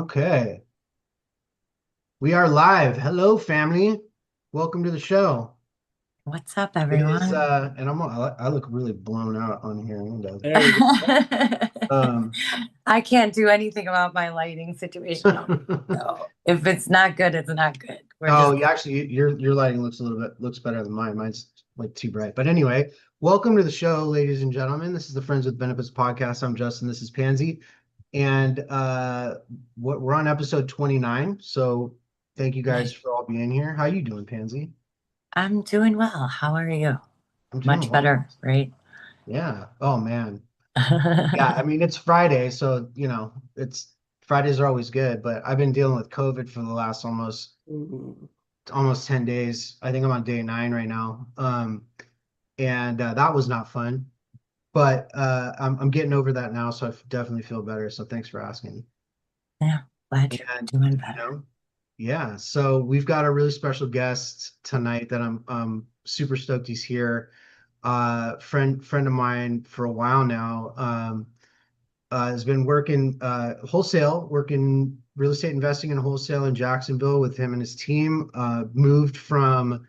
Okay, we are live. Hello, family. Welcome to the show. What's up, It is, everyone? and I look really blown out on here. There we go. Um, I can't do anything about my lighting situation. So if it's not good, it's not good. We're oh, just you actually, your lighting looks better than mine. Mine's like too bright. But anyway, welcome to the show, ladies and gentlemen. This is the Friends with Benefits podcast. I'm Justin. This is Pansy, and we're on episode 29. So thank you guys nice. for all being here. How you doing, Pansy? I'm doing well. How are you? I'm doing Much well. better, right? Yeah. Oh man. Yeah, I mean it's Friday, so it's Fridays are always good, but I've been dealing with COVID for the last almost 10 days. I think I'm on day 9 right now. And that was not fun, but I'm getting over that now, so definitely feel better. So thanks for asking. Yeah, glad you're And doing you better. know, yeah, so we've got a really special guest tonight that I'm super stoked he's here. Friend of mine for a while now. Has been working working real estate investing in wholesale in Jacksonville with him and his team. Moved from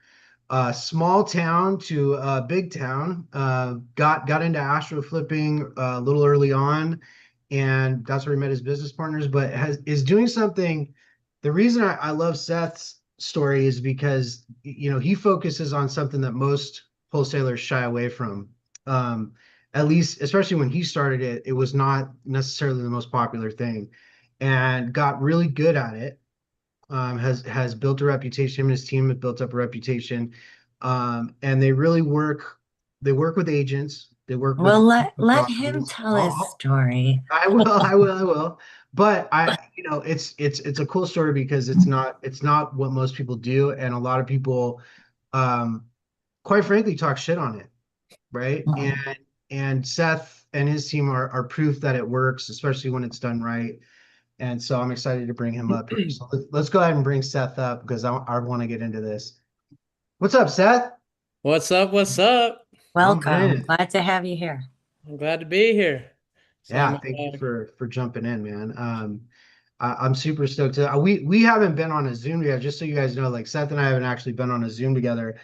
a small town to a big town. Got into astro flipping a little early on, and that's where he met his business partners. But is doing something. The reason I love Seth's story is because he focuses on something that most wholesalers shy away from. Um, at least, especially when he started it, it was not necessarily the most popular thing, and got really good at it. Has built a reputation. Him and his team have built up a reputation, and they really work. They work with agents. They work Well, with let him properties. tell his story. I will. I will. But it's a cool story because it's not what most people do, and a lot of people, um, quite frankly, talk shit on it, right? Mhm. And Seth and his team are proof that it works, especially when it's done right. And so I'm excited to bring him up here. So let's go ahead and bring Seth up because I want to get into this. What's up, Seth? What's up? What's up? Oh Welcome. man. Glad to have you here. I'm glad to be here. So Yeah, I'm thank you for jumping in, man. I'm super stoked. We haven't been on a Zoom yet, just so you guys know. Like Seth and I haven't actually been on a Zoom together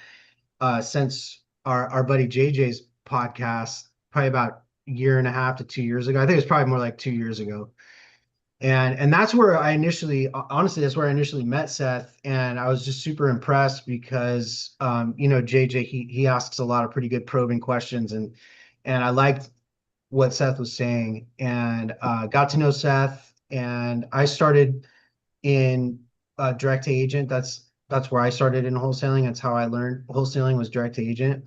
since our buddy JJ's podcast, probably about a year and a half to 2 years ago. I think it's probably more like 2 years ago. And that's where I initially, honestly, that's where I initially met Seth, and I was just super impressed because, JJ he asks a lot of pretty good probing questions, and I liked what Seth was saying, and got to know Seth, and I started in direct to agent. That's where I started in wholesaling. That's how I learned wholesaling was direct to agent,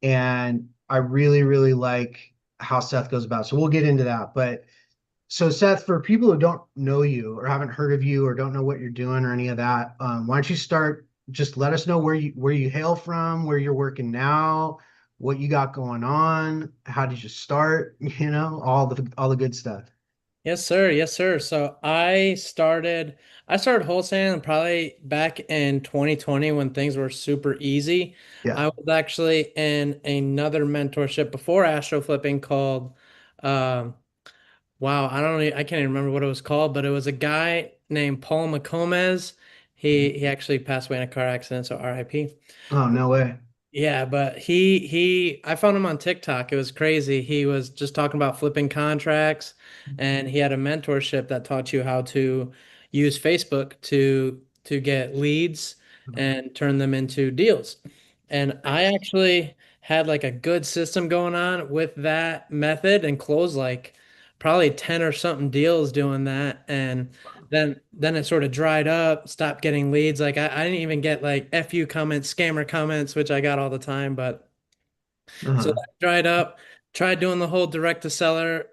and I really really like how Seth goes about. So we'll get into that, but. So Seth, for people who don't know you or haven't heard of you or don't know what you're doing or any of that, why don't you start? Just let us know where you hail from, where you're working now, what you got going on, how did you start? All the good stuff. Yes, sir. Yes, sir. So I started wholesaling probably back in 2020 when things were super easy. Yeah. I was actually in another mentorship before Astro Flipping called um wow, I can't even remember what it was called, but it was a guy named Paul McCombs. He actually passed away in a car accident, so RIP. Oh, no way. Yeah, but he I found him on TikTok. It was crazy. He was just talking about flipping contracts, and he had a mentorship that taught you how to use Facebook to get leads and turn them into deals. And I Nice. actually had like a good system going on with that method and closed like probably 10 or something deals doing that. And then it sort of dried up, stopped getting leads. Like I didn't even get like FU comments, scammer comments, which I got all the time. But so Uh-huh. that dried up. Tried doing the whole direct to seller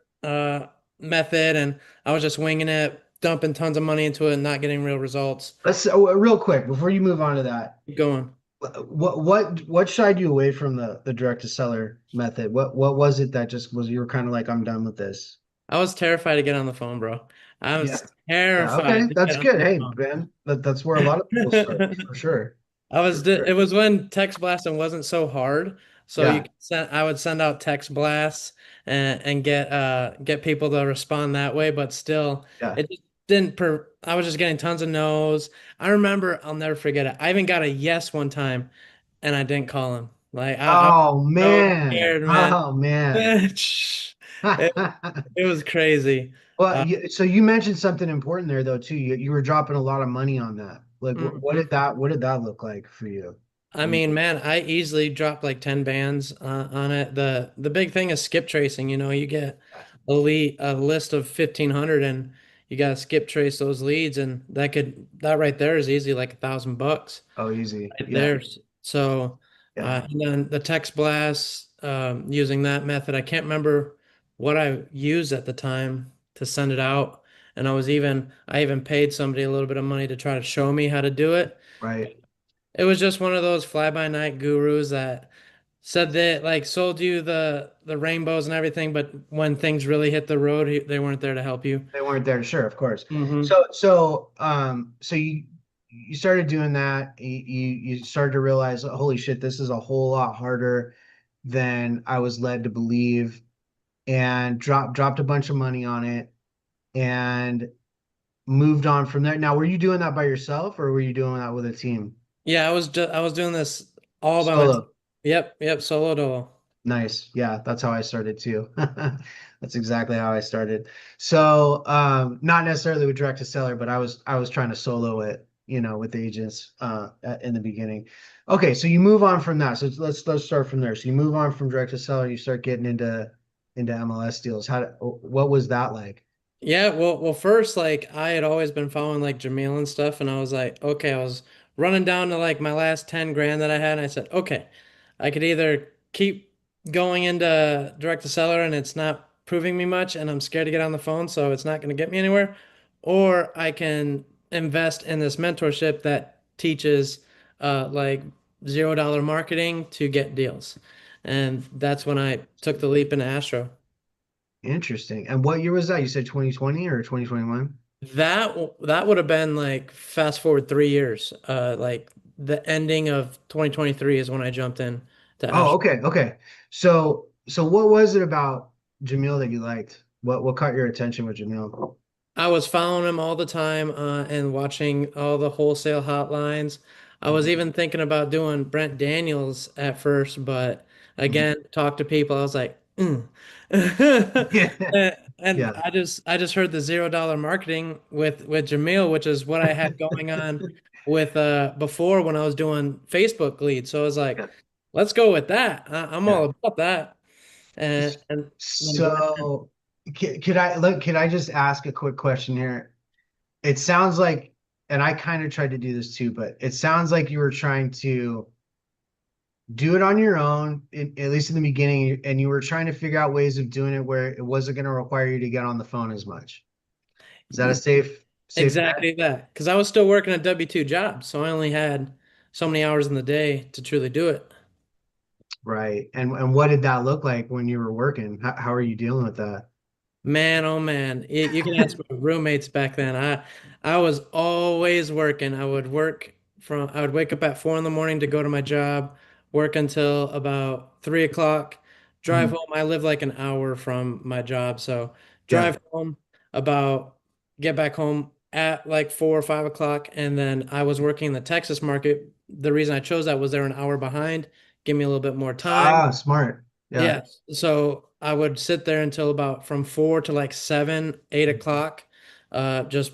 method, and I was just winging it, dumping tons of money into it, and not getting real results. Real quick before you move on to that, Keep going. what shied you away from the direct to seller method? What was it that just was you were kind of like, I'm done with this? I was terrified to get on the phone, bro. I Yeah. was Yeah, okay, terrified to that's get on good. the Hey, phone. man, that's where a lot of people start for sure. For It sure. was when text blasting wasn't so hard. So Yeah. I would send out text blasts and get people to respond that way, but still Yeah. it I was just getting tons of no's. I remember, I'll never forget it. I even got a yes one time and I didn't call him. Like I was Oh so man. scared, man. Oh man. It, it was crazy. Well, Uh, so you mentioned something important there though too. You were dropping a lot of money on that. Like mhm. what did that look like for you? I mean, man, I easily dropped like 10 bands on it. The big thing is skip tracing. You know, you get a list of 1,500 and you got to skip trace those leads, and that right there is easy like $1,000 Oh, easy. right Yeah. there. So, Yeah. and then the text blast, using that method, I can't remember what I used at the time to send it out. And I even paid somebody a little bit of money to try to show me how to do it. Right. It was just one of those fly by night gurus that said that like sold you the rainbows and everything, but when things really hit the road, they weren't there to help you. They weren't there. Sure, of course. Hmm. So you started doing that. You started to realize, holy shit, this is a whole lot harder than I was led to believe, and dropped a bunch of money on it and moved on from there. Now, were you doing that by yourself or were you doing that with a team? Yeah, I was doing this all by myself. Solo. Yep, solo dolo. Nice. Yeah, that's how I started too. That's exactly how I started. So, not necessarily with direct to seller, but I was trying to solo it, with agents in the beginning. Okay, so you move on from that. So let's start from there. So you move on from direct to seller, you start getting into MLS deals. What was that like? Yeah, well, first, like I had always been following like Jameel and stuff, and I was like, okay, I was running down to like my last 10 grand that I had, and I said, okay, I could either keep going into direct to seller and it's not proving me much, and I'm scared to get on the phone, so it's not going to get me anywhere, or I can invest in this mentorship that teaches like $0 marketing to get deals. And that's when I took the leap into Astro. Interesting. And what year was that? You said 2020 or 2021? That would have been like fast forward 3 years. Like the ending of 2023 is when I jumped in to Oh, Ash. okay, okay. So what was it about Jamil that you liked? What caught your attention with Jamil? I was following him all the time and watching all the wholesale hotlines. I was Mhm. even thinking about doing Brent Daniels at first, but Mhm. again, talk to people. I was like, mm. Yeah, And yeah, I just heard the $0 marketing with Jamil, which is what I had going on with before when I was doing Facebook leads. So I was like, yeah, let's go with that. I'm yeah. all about that. And then Brent. So could I just ask a quick question here? It sounds like, and I kind of tried to do this too, but it sounds like you were trying to do it on your own, at least in the beginning, and you were trying to figure out ways of doing it where it wasn't going to require you to get on the phone as much. Is that a safe bet? Exactly that. Because I was still working a W-2 job, so I only had so many hours in the day to truly do it. Right. And what did that look like when you were working? How are you dealing with that? Man, oh man, you can ask my roommates back then. I was always working. I would wake up at 4 in the morning to go to my job, work until about 3 o'clock, drive Mhm. home. I live like an hour from my job, so Yeah. drive home about get back home at like 4 or 5 o'clock, and then I was working in the Texas market. The reason I chose that was they're an hour behind, give me a little bit more time. Ah, smart. Yeah. Yes. So I would sit there until about from 4 to like 7, 8 o'clock, just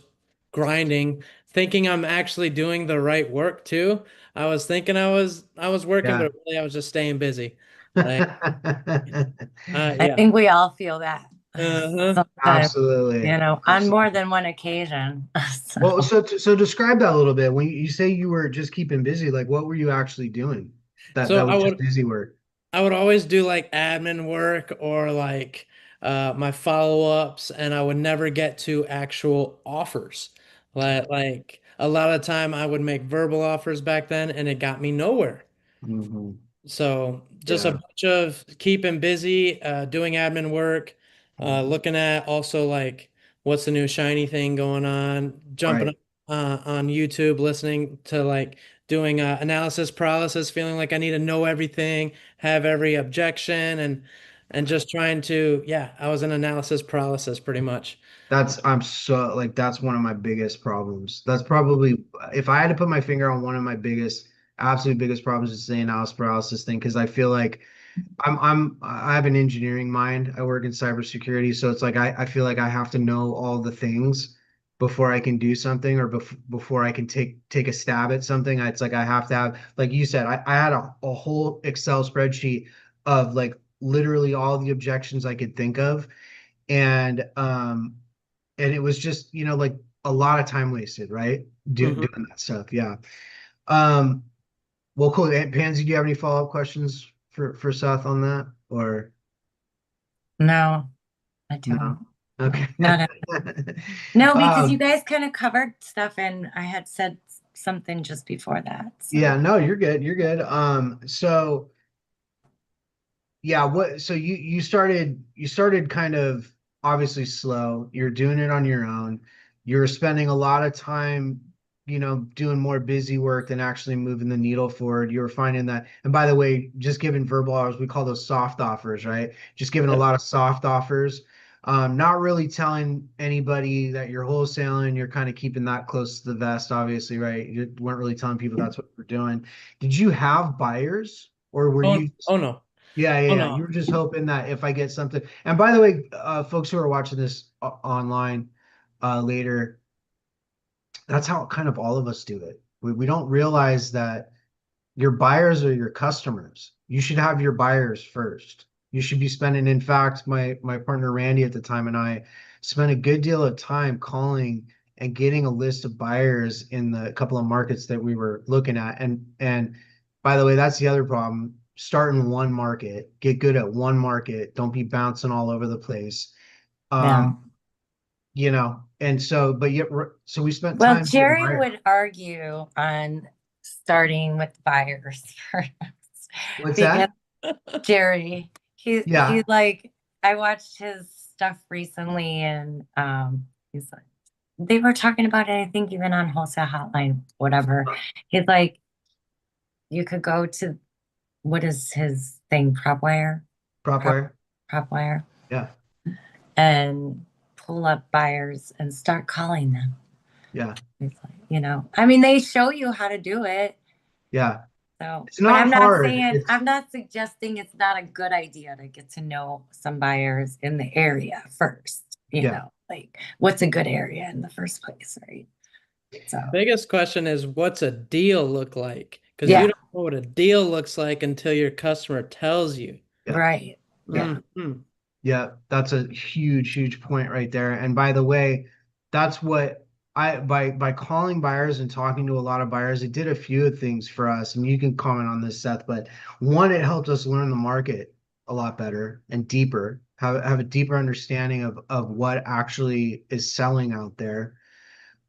grinding, thinking I'm actually doing the right work too. I was thinking I was working, Yeah. but really I was just staying busy. Like, I yeah. think we all feel that Uh-huh. sometimes, Absolutely. on more Absolutely. than one occasion. Well, So so describe that a little bit. When you say you were just keeping busy, like what were you actually doing So that was just busy work? I would always do like admin work or like my follow-ups, and I would never get to actual offers. Like a lot of time I would make verbal offers back then and it got me nowhere. Hmm. So just a Yeah. bunch of keeping busy, doing admin work, looking at also like what's the new shiny thing going on, jumping Right. on YouTube, listening to like doing analysis paralysis, feeling like I need to know everything, have every objection, and just trying to, yeah, I was in analysis paralysis pretty much. I'm so like, that's one of my biggest problems. That's probably, if I had to put my finger on one of my absolute biggest problems, is the analysis paralysis thing. Cause I feel like I have an engineering mind. I work in cybersecurity. So it's like, I feel like I have to know all the things before I can do something, or before I can take a stab at something. It's like, I have to have, like you said, I had a whole Excel spreadsheet of like literally all the objections I could think of. And it was just, like a lot of time wasted, right? Mhm. Doing that stuff. Yeah. Um, well, cool. Pansy, do you have any follow-up questions for Seth on that, or No, I no? don't. Okay. Not No, because you Um, guys kind of covered stuff and I had said something just before that. So yeah, no, you're good. You're good. So yeah, so you started kind of obviously slow. You're doing it on your own. You're spending a lot of time, doing more busy work than actually moving the needle forward. You were finding that, and by the way, just giving verbal offers, we call those soft offers, right? Just giving a Yep. lot of soft offers. Not really telling anybody that you're wholesaling. You're kind of keeping that close to the vest, obviously, right? You weren't really telling people that's what you're doing. Did you have buyers, or were Oh, you? oh no. Yeah, yeah, Oh yeah. no. You were just hoping that if I get something. And by the way, folks who are watching this online later, that's how kind of all of us do it. We don't realize that your buyers are your customers. You should have your buyers first. You should be spending, in fact, my partner Randy at the time and I spent a good deal of time calling and getting a list of buyers in the couple of markets that we were looking at. And by the way, that's the other problem. Start in one market, get good at one market. Don't be bouncing all over the place. yeah. Um, and so, but yet, so we spent Well, time getting Jerry buyers. would argue on starting with buyers first What's because that? Jerry, he's Yeah, like, I watched his stuff recently and he's like, they were talking about it, I think even on Wholesale Hotline, whatever. He's like, you could go to what is his thing, PropWire, prop Prop wire. PropWire, Yeah, and pull up buyers and start calling them. yeah, It's like, I mean, they show you how to do it. yeah. So, It's but not hard. I'm not suggesting it's not a good idea to get to know some buyers in the area first, Yeah, like what's a good area in the first place, right? So, Biggest question is what's a deal look like? Because you yeah, don't know what a deal looks like until your customer tells you. yeah, right. Yeah. Mhm. yeah. That's a huge, huge point right there. And by the way, that's what by calling buyers and talking to a lot of buyers, it did a few things for us. And you can comment on this, Seth, but one, it helped us learn the market a lot better and deeper, have a deeper understanding of what actually is selling out there.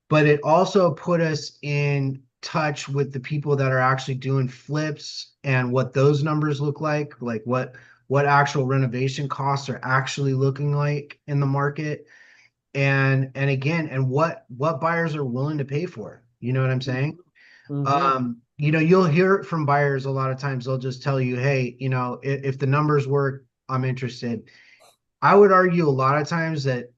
But it also put us in touch with the people that are actually doing flips and what those numbers look like what actual renovation costs are actually looking like in the market, and again, and what buyers are willing to pay for. You know what I'm saying? Mhm. You'll hear it from buyers a lot of times. They'll just tell you, hey, if the numbers work, I'm interested. I would argue a lot of times that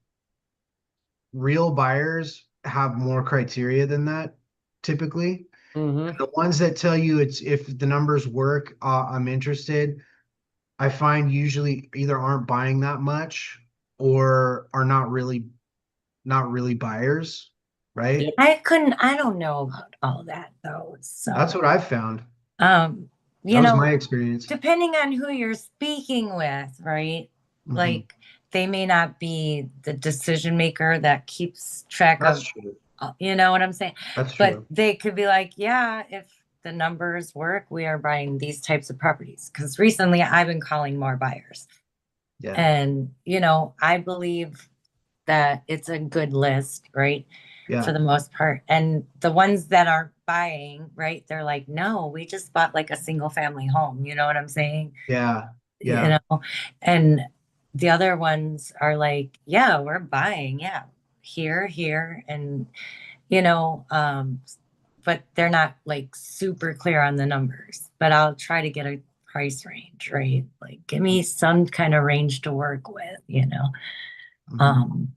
real buyers have more criteria than that typically. Mhm. The ones that tell you it's if the numbers work, I'm interested. I find usually either aren't buying that much or are not really buyers, right? Yep. I don't know about all that though. That's So, what I've found. um, That you was know, my experience. depending on who you're speaking with, right? Mhm. Like they may not be the decision maker that keeps track That's of, true. you know what I'm saying? That's But true. they could be like, yeah, if the numbers work, we are buying these types of properties. Because recently I've been calling more buyers. Yeah. And, I believe that it's a good list, right? For Yeah. the most part. And the ones that are buying, right? They're like, no, we just bought like a single family home. You know what I'm saying? Yeah. You Yeah. know, and the other ones are like, yeah, we're buying. Yeah. Here. And, you know, um, but they're not like super clear on the numbers, but I'll try to get a price range, right? Like give me some kind of range to work with. Mhm. Um,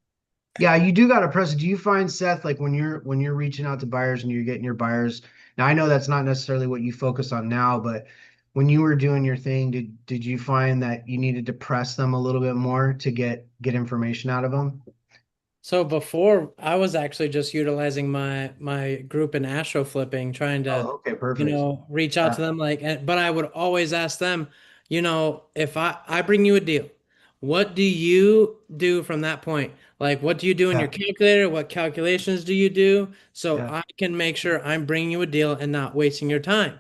Yeah, you do got to press it. Do you find, Seth, like when you're reaching out to buyers and you're getting your buyers? Now I know that's not necessarily what you focus on now, but when you were doing your thing, did you find that you needed to press them a little bit more to get information out of them? So before I was actually just utilizing my group in AstroFlipping, trying to, Oh, okay, perfect. reach out to them but I would always ask them, if I bring you a deal, what do you do from that point? Like, what do you do in your Yeah, calculator? What calculations do you do? So yeah, I can make sure I'm bringing you a deal and not wasting your time.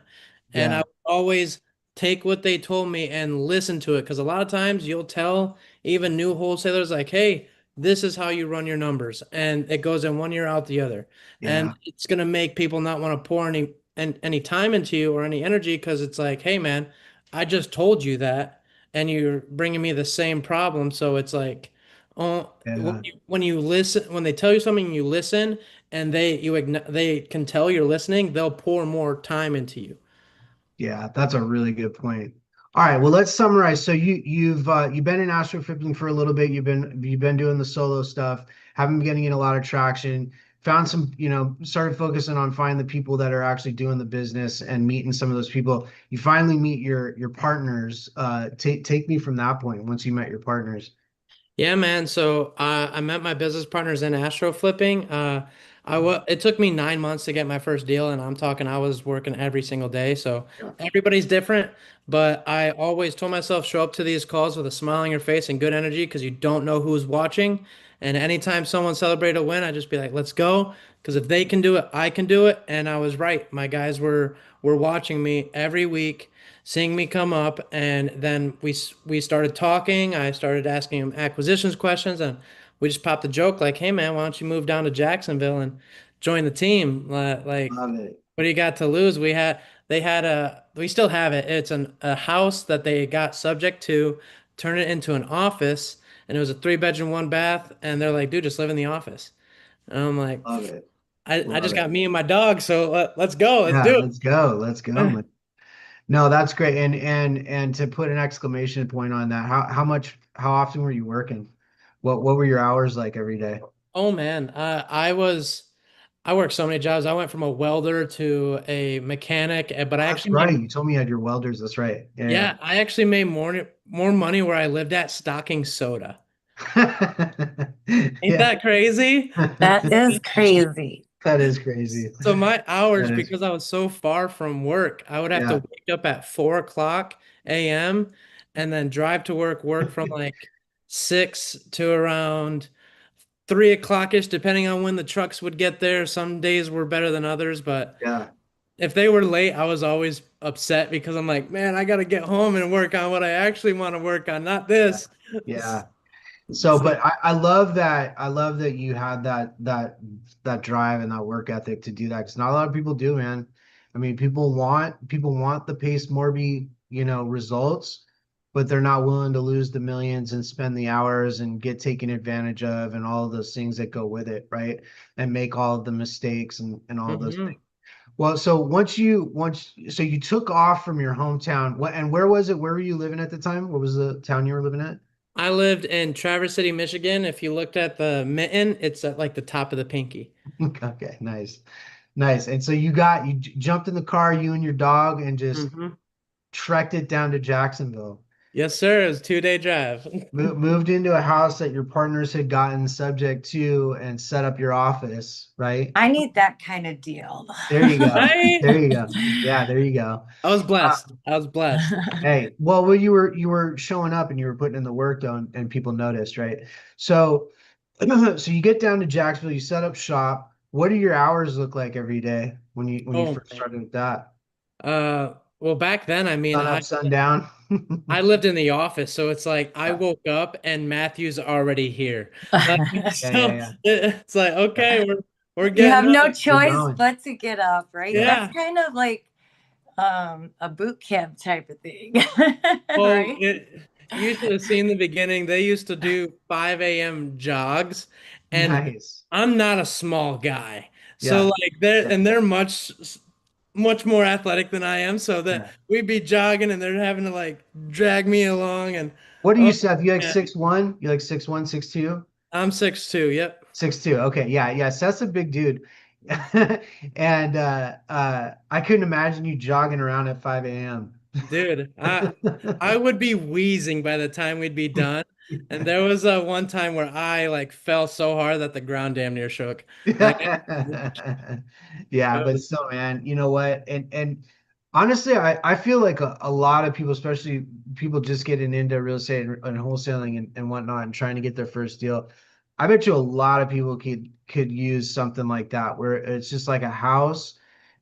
And I yeah, would always take what they told me and listen to it because a lot of times you'll tell even new wholesalers like, hey, this is how you run your numbers, and it goes in one ear out the other, and yeah, it's going to make people not want to pour any time into you or any energy because it's like, hey man, I just told you that and you're bringing me the same problem. So it's like, oh, yeah. when you listen, when they tell you something, you listen, and they can tell you're listening, they'll pour more time into you. Yeah, that's a really good point. All right, well, let's summarize. So you've been in astroflipping for a little bit. You've been doing the solo stuff, haven't been getting in a lot of traction. Found some, started focusing on finding the people that are actually doing the business and meeting some of those people. You finally meet your partners. Take me from that point once you met your partners. Yeah, man. So I met my business partners in Astro Flipping. It took me 9 months to get my first deal, and I'm talking I was working every single day. So Yeah. everybody's different, but I always told myself show up to these calls with a smile on your face and good energy because you don't know who's watching. And anytime someone celebrated a win, I just be like, let's go. Because if they can do it, I can do it. And I was right. My guys were watching me every week, seeing me come up, and then we started talking. I started asking him acquisitions questions, and we just popped a joke like, "Hey man, why don't you move down to Jacksonville and join the team? Like, Love it. what do you got to lose?" We still have it. It's a house that they got subject to, turn it into an office, and it was a 3 bedroom, 1 bath, and they're like, "Dude, just live in the office." And I'm like, Love it. I Love just it. got me and my dog, so let's go, let's Yeah, do let's go. Let's go, it. man. No, that's great. And to put an exclamation point on that, how often were you working? What were your hours like every day? Oh man, I worked so many jobs. I went from a welder to a mechanic, but I Oh, that's actually right. made You told me you had your welders. That's right. Yeah, yeah, I actually made more money where I lived at stocking soda. yeah. Ain't Yeah. that crazy? That is crazy. That is crazy. So my hours, That is, because I was so far from work, I would have to yeah. wake up at 4 o'clock a.m. and then drive to work from like 6 to around 3 o'clock-ish, depending on when the trucks would get there. Some days were better than others, but Yeah. if they were late, I was always upset because I'm like, man, I got to get home and work on what I actually want to work on, not Yeah. this. Yeah. So, So, but I love that. I love that you had that drive and that work ethic to do that because not a lot of people do, man. I mean, people want the pace Morby, results, but they're not willing to lose the millions and spend the hours and get taken advantage of and all of those things that go with it, right? And make all of the mistakes and all of those mhm. things. Well, so so you took off from your hometown. Where was it? Where were you living at the time? What was the town you were living at? I lived in Traverse City, Michigan. If you looked at the mitten, it's at like the top of the pinky. Okay, nice. Nice. And so you jumped in the car, you and your dog, and just Hmm. trekked it down to Jacksonville. Yes, sir. It was a 2-day drive. Moved into a house that your partners had gotten subject to and set up your office, right? I need that kind of deal. There you go. Right? There you go. Yeah, there you go. I was Uh, blessed. I was blessed. hey, well, you were showing up and you were putting in the work though, and people noticed, right? So so you get down to Jacksonville, you set up shop. What do your hours look like every day when you Oh first man. started with that? Well, back then, I mean, Sun up, sundown. I lived in the office, so it's like I woke up and Matthew's already here. Like, Yeah, yeah, so yeah, it's like, yeah. okay, we're You getting have no up. We're choice going. but to get up, right? Yeah, That's Yeah. kind of like a boot camp type of thing, Well, right? you should have seen the beginning. They used to do 5 a.m. jogs, and nice. I'm not a small guy. So Yeah, like they're yeah, and they're much more athletic than I am. So that yeah. we'd be jogging and they're having to like drag me along and What are oh you, Seth? You like yeah, 6'1"? You like 6'1", 6'2"? I'm 6'2". Yep. 6'2". Okay, yeah. Seth's a big dude. And I couldn't imagine you jogging around at 5 a.m. Dude, I would be wheezing by the time we'd be done. And there was one time where I like fell so hard that the ground damn near shook. Like, Yeah, but still, man, you know what? And honestly, I feel like a lot of people, especially people just getting into real estate and wholesaling and whatnot and trying to get their first deal. I bet you a lot of people could use something like that where it's just like a house.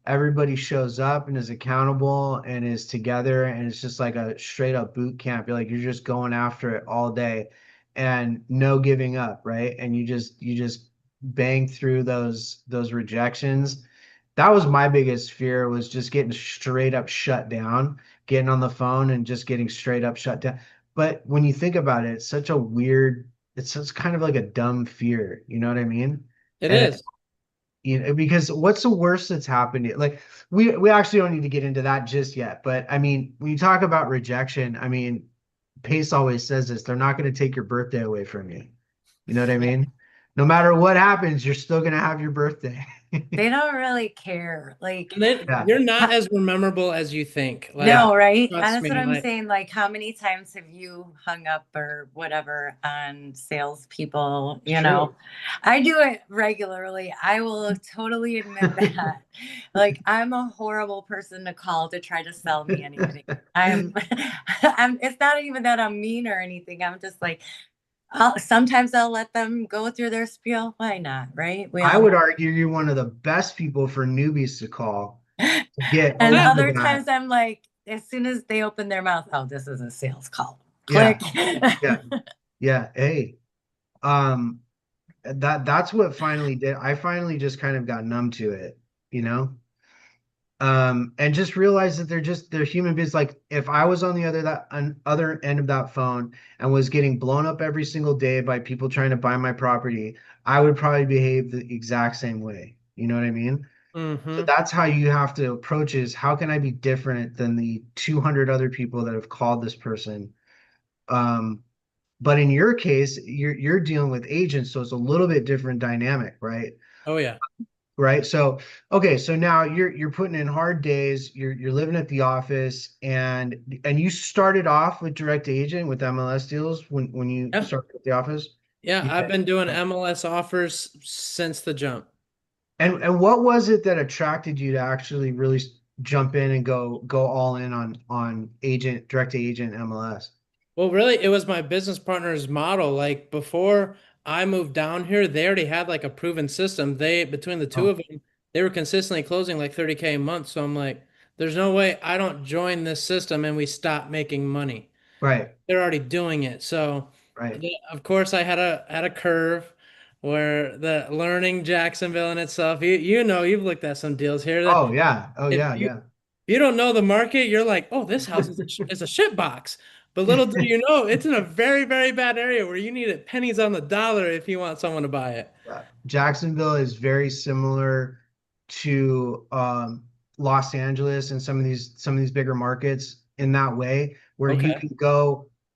Everybody shows up and is accountable and is together, and it's just like a straight up boot camp. You're just going after it all day and no giving up, right? And you just bang through those rejections. That was my biggest fear, was just getting straight up shut down, getting on the phone and just getting straight up shut down. But when you think about it, it's kind of like a dumb fear, you know what I mean? it And is. because what's the worst that's happened? Like we actually don't need to get into that just yet, but I mean, when you talk about rejection, I mean, Pace always says this, they're not going to take your birthday away from you. You know what I mean? No matter what happens, you're still going to have your birthday. They don't really care. Like, And then Yeah. you're not as memorable as you think. Yeah. no, right? And Trust that's what me, I'm like saying. Like, how many times have you hung up or whatever on salespeople? You True. know, I do it regularly. I will totally admit that. Like, I'm a horrible person to call to try to sell me anything. I'm, it's not even that I'm mean or anything. I'm just like, sometimes I'll let them go through their spiel. Why not? Right? We I all would have. argue you're one of the best people for newbies to call to get And over other that. times I'm like, as soon as they open their mouth, oh, this is a sales call. Yeah. Click. Yeah. Yeah. Hey, um, that's what finally did. I finally just kind of got numb to it, you know? And just realized that they're human beings. Like if I was on the other end of that phone and was getting blown up every single day by people trying to buy my property, I would probably behave the exact same way. You know what I mean? So hmm that's how you have to approach is, how can I be different than the 200 other people that have called this person? Um, but in your case, you're dealing with agents, so it's a little bit different dynamic, right? Oh yeah. Right. So, okay, so now you're putting in hard days, you're living at the office, and you started off with direct agent with MLS deals when you Yeah. started at the office. Yeah, Yeah. I've been doing MLS offers since the jump. And what was it that attracted you to actually really jump in and go all in on agent direct agent MLS? Well, really, it was my business partner's model. Like before I moved down here, they already had like a proven system. They, between the two Oh, of them, they were consistently closing like 30K a month. So I'm like, there's no way I don't join this system and we stop making money. right, They're already doing it. So right. of course I had a curve where the learning Jacksonville in itself, you know, you've looked at some deals here that Oh yeah. Oh if yeah, you yeah. you don't know the market, you're like, oh, this house is a shit box. But little do you know, it's in a very, very bad area where you need it pennies on the dollar if you want someone to buy it. Yeah. Jacksonville is very similar to Los Angeles and some of these bigger markets in that way, where you Okay. can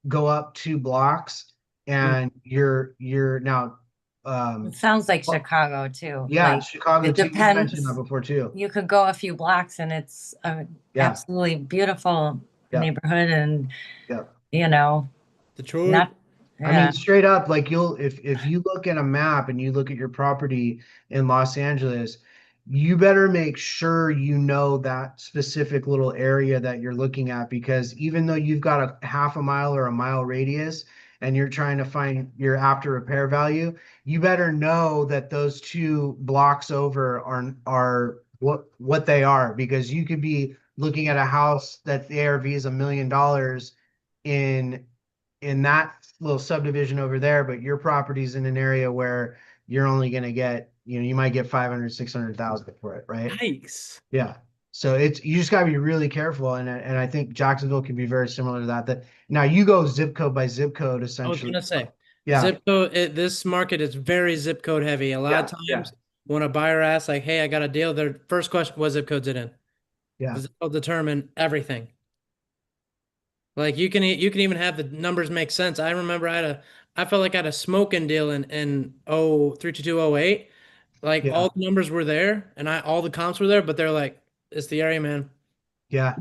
go up 2 blocks Mm. and you're now It um sounds like well, Chicago too. yeah, Like, Chicago it too. You've mentioned that depends. before too. You could go a few blocks and it's a Yeah, absolutely beautiful yeah, neighborhood and, yeah. you know, Detroit. not, I mean, yeah. straight up, like if you look at a map and you look at your property in Los Angeles, you better make sure you know that specific little area that you're looking at, because even though you've got a half a mile or a mile radius and you're trying to find your after repair value, you better know that those 2 blocks over are what they are, because you could be looking at a house that the ARV is $1 million in that little subdivision over there, but your property's in an area where you're only going to get, you might get 500, 600,000 for it, right? Nice. Yeah. So you just got to be really careful. And I think Jacksonville can be very similar to that. That now you go zip code by zip code, I was essentially. gonna say, Yeah. zip code. This market is very zip code heavy. A lot Yeah. of Yeah. times when a buyer asks, like, "Hey, I got a deal," their first question, "What zip code's it in?" Yeah. Because it'll determine everything. Like you can even have the numbers make sense. I remember I felt like I had a smoking deal in 032208. Like Yeah. all the numbers were there and all the comps were there, but they're like, it's the area, man. Yeah.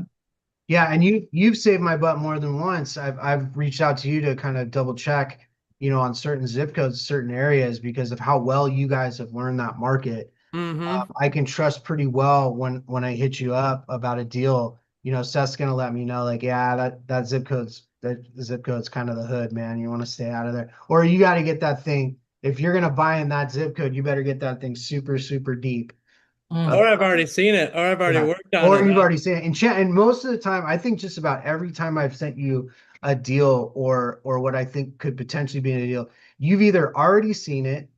Yeah, and you've saved my butt more than once. I've reached out to you to kind of double check, on certain zip codes, certain areas because of how well you guys have learned that market. Mm-hmm. I can trust pretty well when I hit you up about a deal. Seth's gonna let me know, like, yeah, that zip code's kind of the hood, man. You want to stay out of there, or you got to get that thing. If you're gonna buy in that zip code, you better get that thing super super deep. Mm. Or I've already seen it, or I've already Yeah. worked on Or it. you've already seen it in chat. And most of the time, I think just about every time I've sent you a deal or what I think could potentially be a deal, you've either already seen it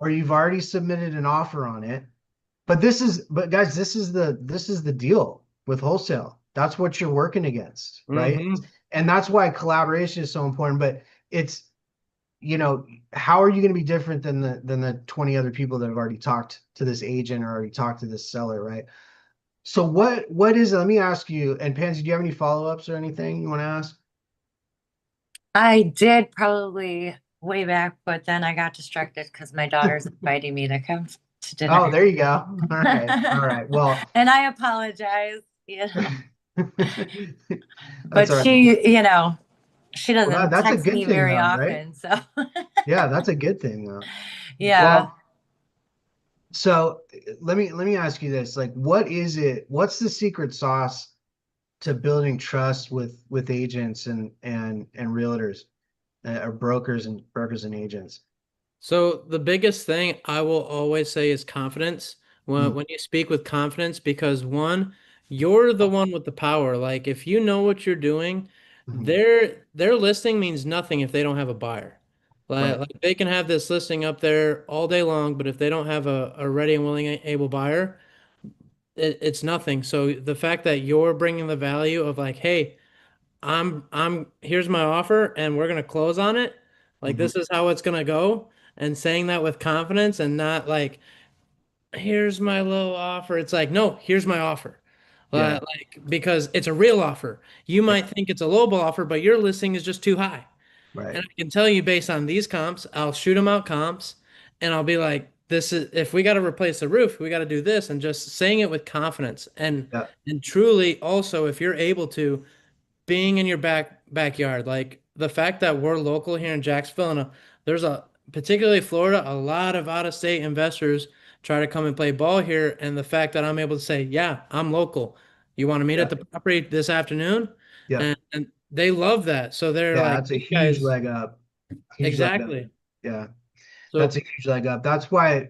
or you've already submitted an offer on it. But guys, this is the deal with wholesale. That's what you're working against, right? Mm-hmm. And that's why collaboration is so important. But it's, how are you going to be different than the 20 other people that have already talked to this agent or already talked to this seller, right? So what is it? Let me ask you, and Pansy, do you have any follow-ups or anything you want to ask? I did probably way back, but then I got distracted because my daughter's inviting me to come to Oh, dinner. there you go. All right. All right. Well, And I apologize. that's But all right. she Well, doesn't that's a text good me thing very though, right? often. So Yeah, that's a good thing though. yeah. Well, so let me ask you this. Like, what is it? What's the secret sauce to building trust with agents and realtors, or brokers and agents? So the biggest thing I will always say is confidence. Mm, When you speak with confidence, because one, you're the one with the power. Like if you know what you're doing, mhm. their listing means nothing if they don't have a buyer. Right. Like they can have this listing up there all day long, but if they don't have a ready and willing able buyer, it's nothing. So the fact that you're bringing the value of like, hey, I'm here's my offer and we're gonna close on it. Like Mhm. this is how it's gonna go. And saying that with confidence and not like, here's my low offer. It's like, no, here's my offer. Yeah. Like because it's a real offer. You Yeah. might think it's a lowball offer, but your listing is just too high. Right. And I can tell you based on these comps, I'll shoot them out comps and I'll be like, this is if we got to replace the roof, we got to do this and just saying it with confidence Yeah. and truly also if you're able to being in your backyard, like the fact that we're local here in Jacksonville, and there's particularly Florida, a lot of out of state investors try to come and play ball here, and the fact that I'm able to say, yeah, I'm local. You want to meet Yeah. at the property this afternoon, Yeah. and they love that. So they're Yeah. like, That's a these huge guys, leg up. Huge leg up. exactly. Yeah. That's a So, huge leg up. That's why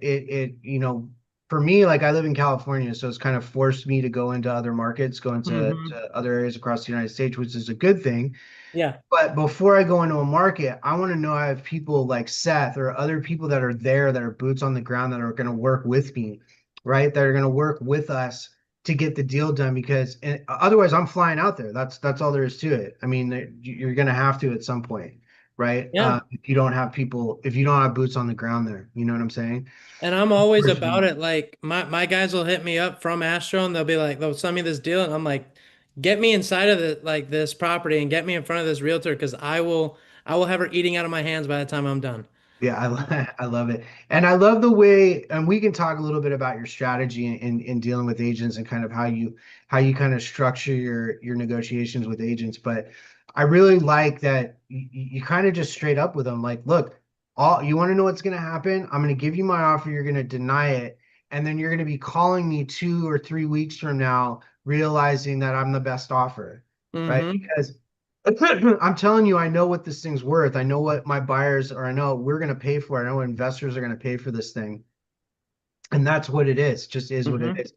for me, like I live in California, so it's kind of forced me to go into other markets, go into mhm, to other areas across the United States, which is a good thing. yeah, But before I go into a market, I want to know I have people like Seth or other people that are there that are boots on the ground that are going to work with me, right? That are going to work with us to get the deal done because otherwise I'm flying out there. That's all there is to it. I mean, you're going to have to at some point, right? yeah. If you don't have people, if you don't have boots on the ground there, you know what I'm saying? And I'm Of always course about it. Like my guys will hit me up from Astro and they'll be like, they'll send me this deal, and I'm like, get me inside of this property and get me in front of this realtor because I will have her eating out of my hands by the time I'm done. Yeah, I love it. And I love the way, and we can talk a little bit about your strategy in dealing with agents and kind of how you kind of structure your negotiations with agents. But I really like that you kind of just straight up with them, like, look, all you want to know what's going to happen? I'm going to give you my offer, you're going to deny it, and then you're going to be calling me 2 or 3 weeks from now, realizing that I'm the best offer, right? Mm-hmm. Because I'm telling you, I know what this thing's worth. I know what my buyers, or I know we're going to pay for it. I know what investors are going to pay for this thing. And that's what it is. Just is what it Mm-hmm. is.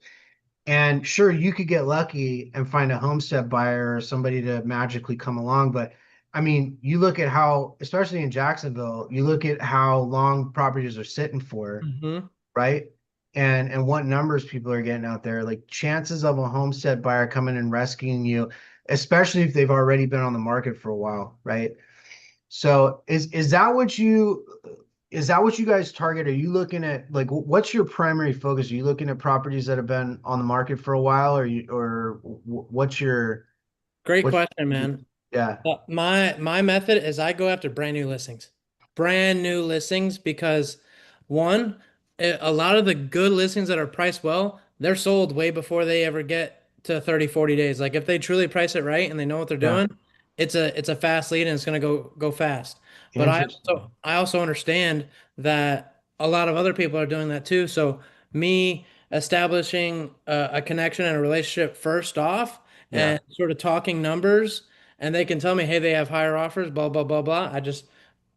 And sure, you could get lucky and find a homestead buyer or somebody to magically come along. But I mean, you look at how, especially in Jacksonville, you look at how long properties are sitting for, Mm-hmm. right? And what numbers people are getting out there. Like chances of a homestead buyer coming and rescuing you, especially if they've already been on the market for a while, right? So is that what you guys target? Are you looking at like what's your primary focus? Are you looking at properties that have been on the market for a while, or what's your Great what's question, man. Yeah. My method is I go after brand new listings because one, a lot of the good listings that are priced well, they're sold way before they ever get to 30, 40 days. Like if they truly price it right and they know what they're Yeah. doing, it's a fast lead and it's gonna go fast. But Interesting. I also understand that a lot of other people are doing that too. So me establishing a connection and a relationship first off Yeah. and sort of talking numbers and they can tell me, hey, they have higher offers, blah, blah, blah, blah. I just,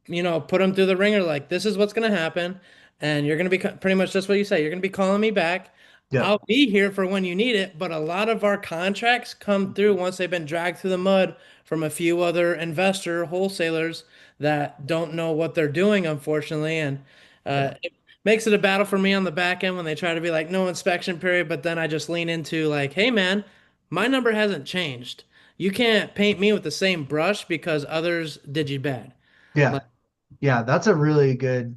put them through the ringer like, this is what's going to happen. And you're going to be pretty much just what you say. You're going to be calling me back. Yep. I'll be here for when you need it. But a lot of our contracts come through once they've been dragged through the mud from a few other investor wholesalers that don't know what they're doing, unfortunately. And Yeah. it makes it a battle for me on the back end when they try to be like, no inspection period. But then I just lean into like, hey, man, my number hasn't changed. You can't paint me with the same brush because others did you bad. Yeah. Like, Yeah, that's a really good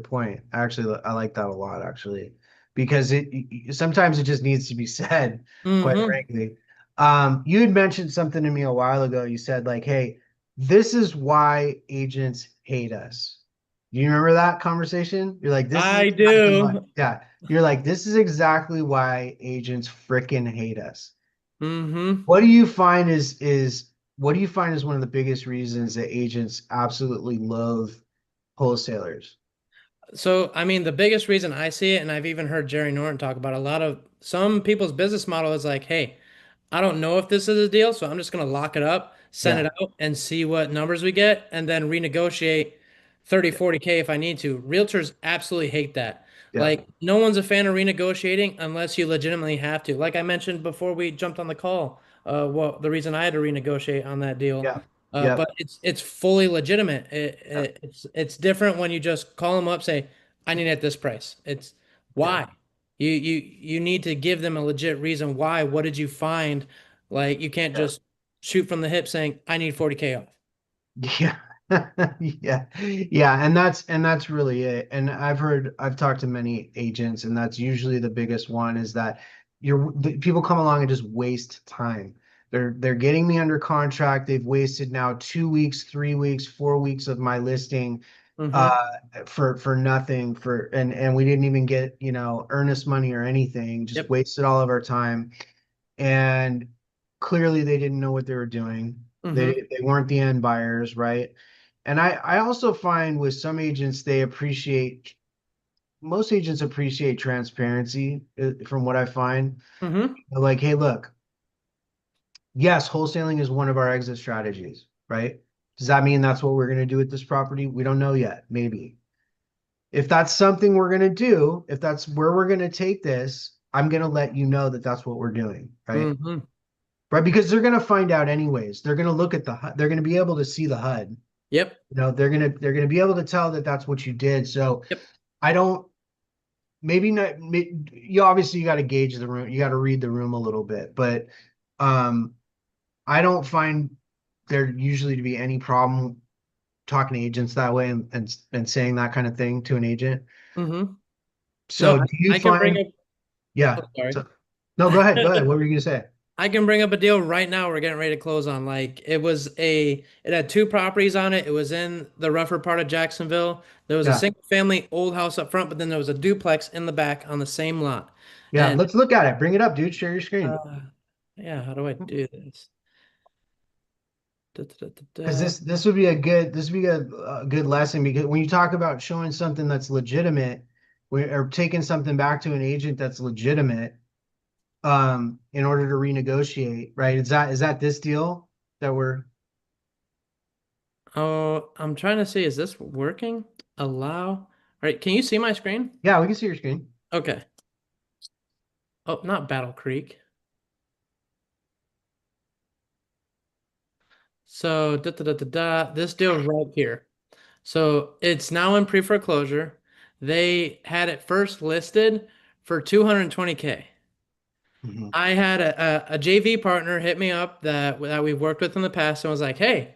point. Actually, I like that a lot actually, because sometimes it just needs to be said, quite mm-hmm. frankly. You had mentioned something to me a while ago. You said like, "Hey, this is why agents hate us." Do you remember that conversation? You're like, "This is I exactly why." do. Yeah, you're like, "This is exactly why agents freaking hate us." Mm-hmm. What do you find is what do you find is one of the biggest reasons that agents absolutely loathe wholesalers? So, I mean, the biggest reason I see it, and I've even heard Jerry Norton talk about a lot of some people's business model is like, hey, I don't know if this is a deal, so I'm just going to lock it up, send Yeah, it out, and see what numbers we get, and then renegotiate 30, yeah, 40K if I need to. Realtors absolutely hate that. yeah, Like, no one's a fan of renegotiating unless you legitimately have to. Like I mentioned before we jumped on the call, well, the reason I had to renegotiate on that deal. yeah, yeah, But it's fully legitimate. It's different when you just call them up, say, I need it at this price. It's yeah, why. You need to give them a legit reason why. What did you find? Like you can't yeah, just shoot from the hip saying, I need 40K off. yeah, yeah, yeah, and that's really it. And I've talked to many agents, and that's usually the biggest one is that people come along and just waste time. They're getting me under contract. They've wasted now 2 weeks, 3 weeks, 4 weeks of my listing Mm-hmm. uh for nothing and we didn't even get earnest money or anything, just Yep. wasted all of our time. And clearly they didn't know what they were doing. Mm-hmm. They weren't the end buyers, right? And I also find with some agents most agents appreciate transparency, from what I find. Mm-hmm. They're like, hey, look, yes, wholesaling is one of our exit strategies, right? Does that mean that's what we're going to do with this property? We don't know yet. Maybe. If that's something we're going to do, if that's where we're going to take this, I'm going to let you know that that's what we're doing, right? Mm-hmm. Right, because they're going to find out anyways. They're going to look at the HUD. They're going to be able to see the HUD. Yep. They're going to be able to tell that that's what you did. So Yep. I don't maybe not you obviously you got to gauge the room. You got to read the room a little bit, but um I don't find there usually to be any problem talking to agents that way and saying that kind of thing to an agent. Mm-hmm. No, So do you I can bring find up, oh, Yeah. sorry. So, no, go ahead. Go ahead. What were you gonna say? I can bring up a deal right now we're getting ready to close on. Like it had two properties on it. It was in the rougher part of Jacksonville. There was a Yeah. single family old house up front, but then there was a duplex in the back on the same lot. Yeah. And Let's look at it. Bring it up, dude. Share your screen. uh, yeah, how do I do this? Da, da, da, da, Because da. this would be a good lesson, because when you talk about showing something that's legitimate, or taking something back to an agent that's legitimate, in order to renegotiate, right? Is that this deal that we're Oh, I'm trying to see, is this working? Allow. All right, can you see my screen? Yeah, we can see your screen. Okay. Oh, not Battle Creek. So this deal right here. So it's now in pre-foreclosure. They had it first listed for 220K. Mhm. I had a JV partner hit me up that we've worked with in the past and was like, "Hey,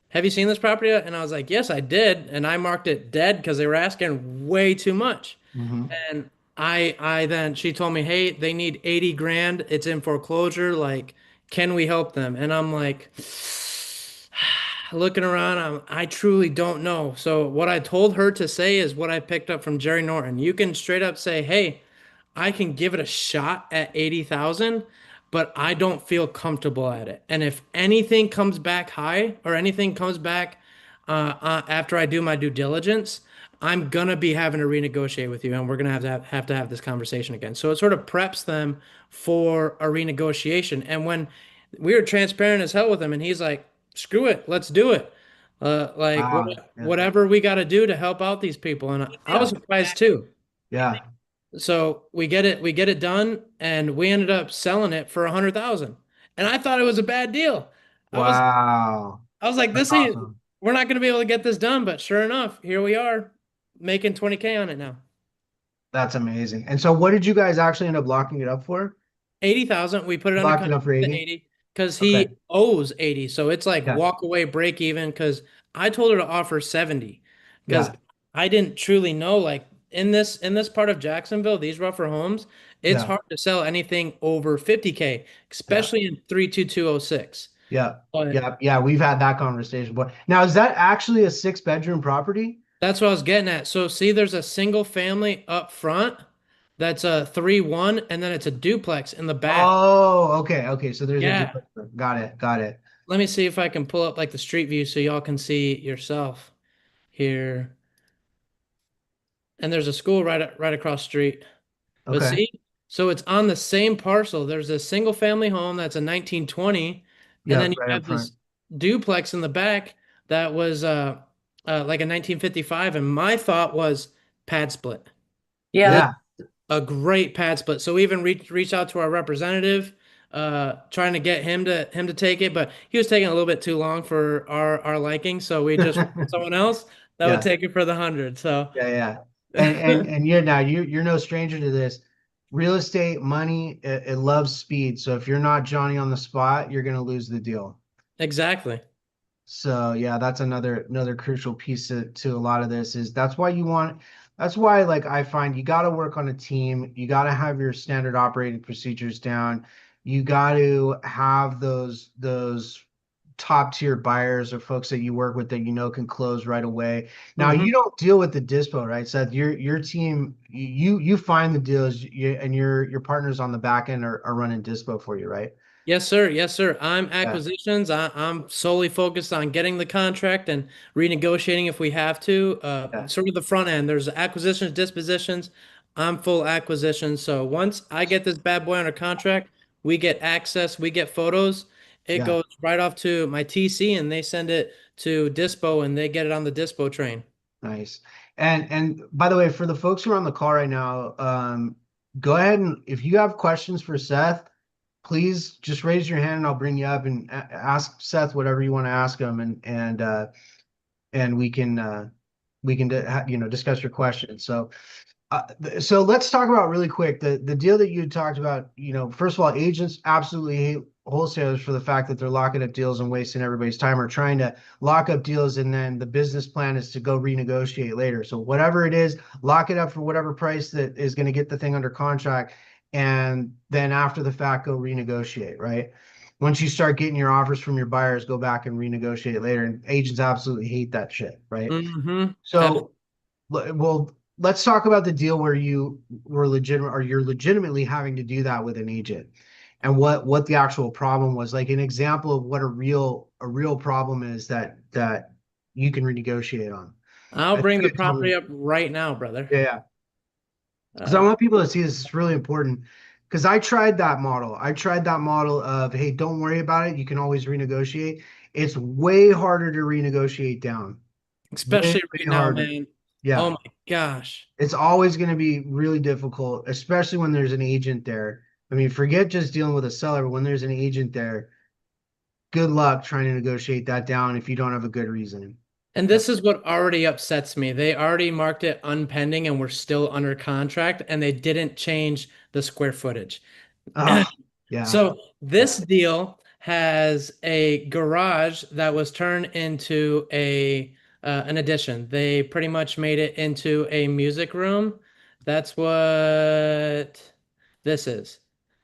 have you seen this property yet?" And I was like, "Yes, I did." And I marked it dead because they were asking way too much. Mhm. And I then she told me, "Hey, they need 80 grand. It's in foreclosure. Like, can we help them?" And I'm like, looking around, I truly don't know. So what I told her to say is what I picked up from Jerry Norton. You can straight up say, "Hey, I can give it a shot at 80,000, but I don't feel comfortable at it. And if anything comes back high or anything comes back after I do my due diligence, I'm gonna be having to renegotiate with you, and we're gonna have this conversation again." So it sort of preps them for a renegotiation. And when we were transparent as hell with him, and he's like, "Screw it, let's do it. Wow. Yeah. Whatever we got to do to help out these people." And I was Yeah. surprised too. Yeah. So we get it done, and we ended up selling it for 100,000. And I thought it was a bad deal. I was Wow. I was like, That's this ain't awesome. we're not gonna be able to get this done. But sure enough, here we are making 20K on it now. That's amazing. And so what did you guys actually end up locking it up for? 80,000. We put it under Locked it up contract for to 80? 80 because Okay. he owes 80. So it's like Yeah. walk away break even because I told her to offer 70 because Yeah. I didn't truly know like in this part of Jacksonville, these rougher homes, it's Yeah. hard to sell anything over 50K, Yeah. especially in 32206. Yeah. But Yeah. Yeah. We've had that conversation. But now is that actually a 6-bedroom property? that's what I was getting at. So see, there's a single family up front that's a 3-1, and then it's a duplex in the back. Oh, okay. Okay. So there's a Yeah. duplex. Got it. Got it. Let me see if I can pull up like the street view so y'all can see yourself here. And there's a school right across the street. But Okay. see, so it's on the same parcel. There's a single family home that's a 1920, and Yeah. then you Right up have front. this duplex in the back that was like a 1955. And my thought was pad split. This Yep. Yeah. a great pad split. So we even reached out to our representative, trying to get him to take it, but he was taking a little bit too long for our liking. So we just went with someone else that would Yeah. take it for the 100. So Yeah. Yeah. And you're now you're no stranger to this. Real estate money, it loves speed. So if you're not Johnny on the spot, you're gonna lose the deal. exactly. So yeah, that's another crucial piece to a lot of this is that's why like I find you got to work on a team. You got to have your standard operating procedures down. You got to have those top tier buyers or folks that you work with that you know can close right away. Now hmm you don't deal with the dispo, right, Seth? Your team you find the deals and your partners on the back end are running dispo for you, right? Yes, sir. Yes, sir. I'm Yeah. acquisitions. I'm solely focused on getting the contract and renegotiating if we have to. Yeah. Sort of the front end. There's acquisitions, dispositions. I'm full acquisitions. So once I get this bad boy under contract, we get access, we get photos. It Yeah. goes right off to my TC and they send it to Dispo and they get it on the Dispo train. Nice. And by the way, for the folks who are on the call right now, go ahead and if you have questions for Seth, please just raise your hand and I'll bring you up and ask Seth whatever you want to ask him and we can discuss your questions. So let's talk about really quick the deal that you talked about. First of all, agents absolutely hate wholesalers for the fact that they're locking up deals and wasting everybody's time or trying to lock up deals and then the business plan is to go renegotiate later. So whatever it is, lock it up for whatever price that is going to get the thing under contract, and then after the fact, go renegotiate, right? Once you start getting your offers from your buyers, go back and renegotiate later. And agents absolutely hate that shit, right? Mm-hmm. So well, let's talk about the deal where you were legitimate or you're legitimately having to do that with an agent and what the actual problem was. Like an example of what a real problem is that you can renegotiate on. I'll I think bring the you tell me. property up right now, brother. Yeah, yeah. Because I Uh, want people to see this. It's really important. Because I tried that model. I tried that model of, hey, don't worry about it. You can always renegotiate. It's way harder to renegotiate down. Way, especially right way now, harder. man. Oh Yeah. my gosh. It's always going to be really difficult, especially when there's an agent there. I mean, forget just dealing with a seller, but when there's an agent there, good luck trying to negotiate that down if you don't have a good reason. And Yeah. this is what already upsets me. They already marked it unpending and we're still under contract and they didn't change the square footage. Oh, yeah. So this deal has a garage that was turned into a an addition. They pretty much made it into a music room. That's what this is.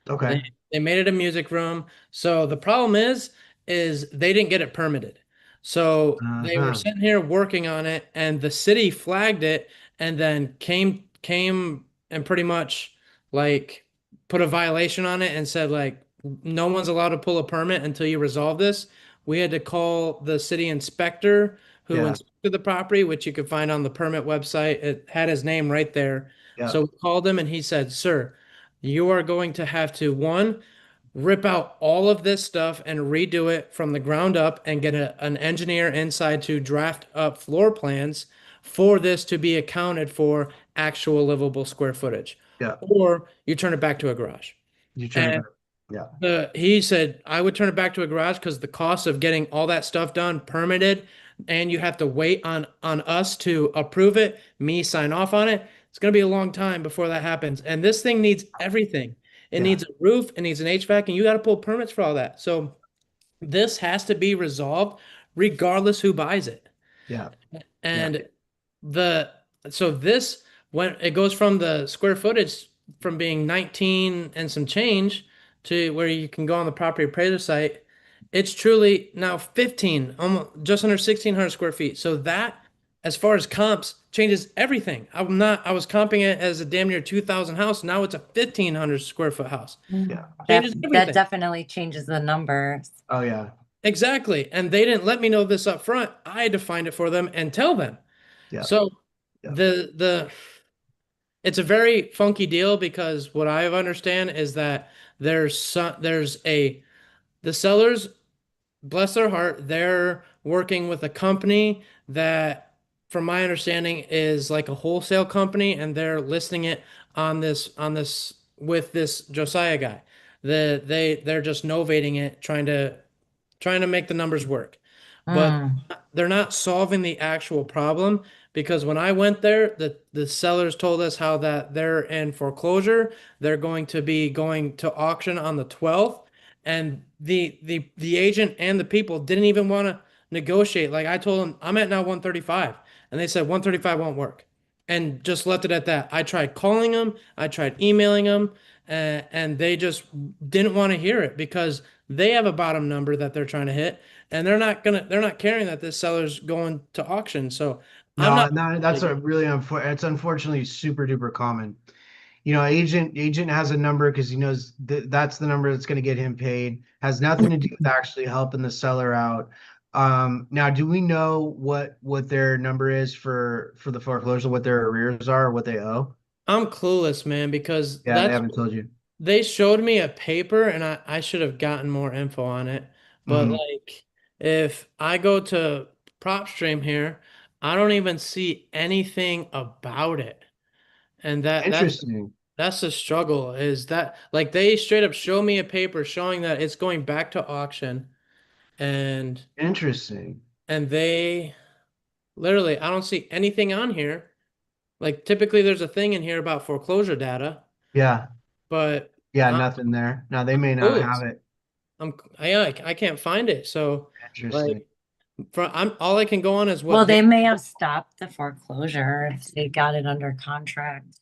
They Okay. they made it a music room. So the problem is they didn't get it permitted. So they were Uh-huh. sitting here working on it, and the city flagged it, and then came and pretty much like put a violation on it and said like no one's allowed to pull a permit until you resolve this. We had to call the city inspector who Yeah. inspected the property, which you could find on the permit website. It had his name right there. Yeah. So we called him and he said, "Sir, you are going to have to one, rip out all of this stuff and redo it from the ground up and get an engineer inside to draft up floor plans for this to be accounted for actual livable square footage. Yeah. Or you turn it back to a garage." You turn it And back. Yeah. he said, I would turn it back to a garage because the cost of getting all that stuff done, permitted, and you have to wait on us to approve it, me sign off on it. It's going to be a long time before that happens. And this thing needs everything. It Yeah. needs a roof, it needs an HVAC, and you got to pull permits for all that. So this has to be resolved regardless who buys it. Yeah. And the so this when it goes from the square footage from being 19 and some change to where you can go on the property appraiser site, it's truly now 15, almost just under 1,600 square feet. So that, as far as comps, changes everything. I was comping it as a damn near 2,000 house. Now it's a 1,500 square foot house. Yeah. Changes That everything. definitely changes the numbers. Oh yeah. Exactly. And they didn't let me know this up front. I had to find it for them and tell them. Yeah. So Yeah. the it's a very funky deal because what I understand is that the sellers, bless their heart, they're working with a company that, from my understanding, is like a wholesale company, and they're listing it on this with this Josiah guy. They're just novating it, trying to make the numbers work. But Mm. they're not solving the actual problem because when I went there, the sellers told us how that they're in foreclosure. They're going to be going to auction on the 12th, and the agent and the people didn't even want to negotiate. Like I told them, I'm at now 135, and they said 135 won't work, and just left it at that. I tried calling them, I tried emailing them, and they just didn't want to hear it because they have a bottom number that they're trying to hit, and they're not caring that this seller's going to auction. So I'm No, not no, that's a really it's unfortunately super duper common. You know, agent has a number because he knows that's the number that's going to get him paid. Has nothing to do with actually helping the seller out. Now, do we know what their number is for the foreclosure, what their arrears are, or what they owe? I'm clueless, man, because Yeah, they haven't told you. they showed me a paper and I should have gotten more info on it. But Hmm. like if I go to PropStream here, I don't even see anything about it. And Interesting. that's the struggle is that like they straight up show me a paper showing that it's going back to auction and Interesting. they literally I don't see anything on here. Like typically there's a thing in here about foreclosure data, Yeah. but Yeah, I'm nothing there. Now they may not have clueless. it. I can't find it. So Interesting. like I'm all I can go on is Well, what they may have stopped the foreclosure if they got it under contract.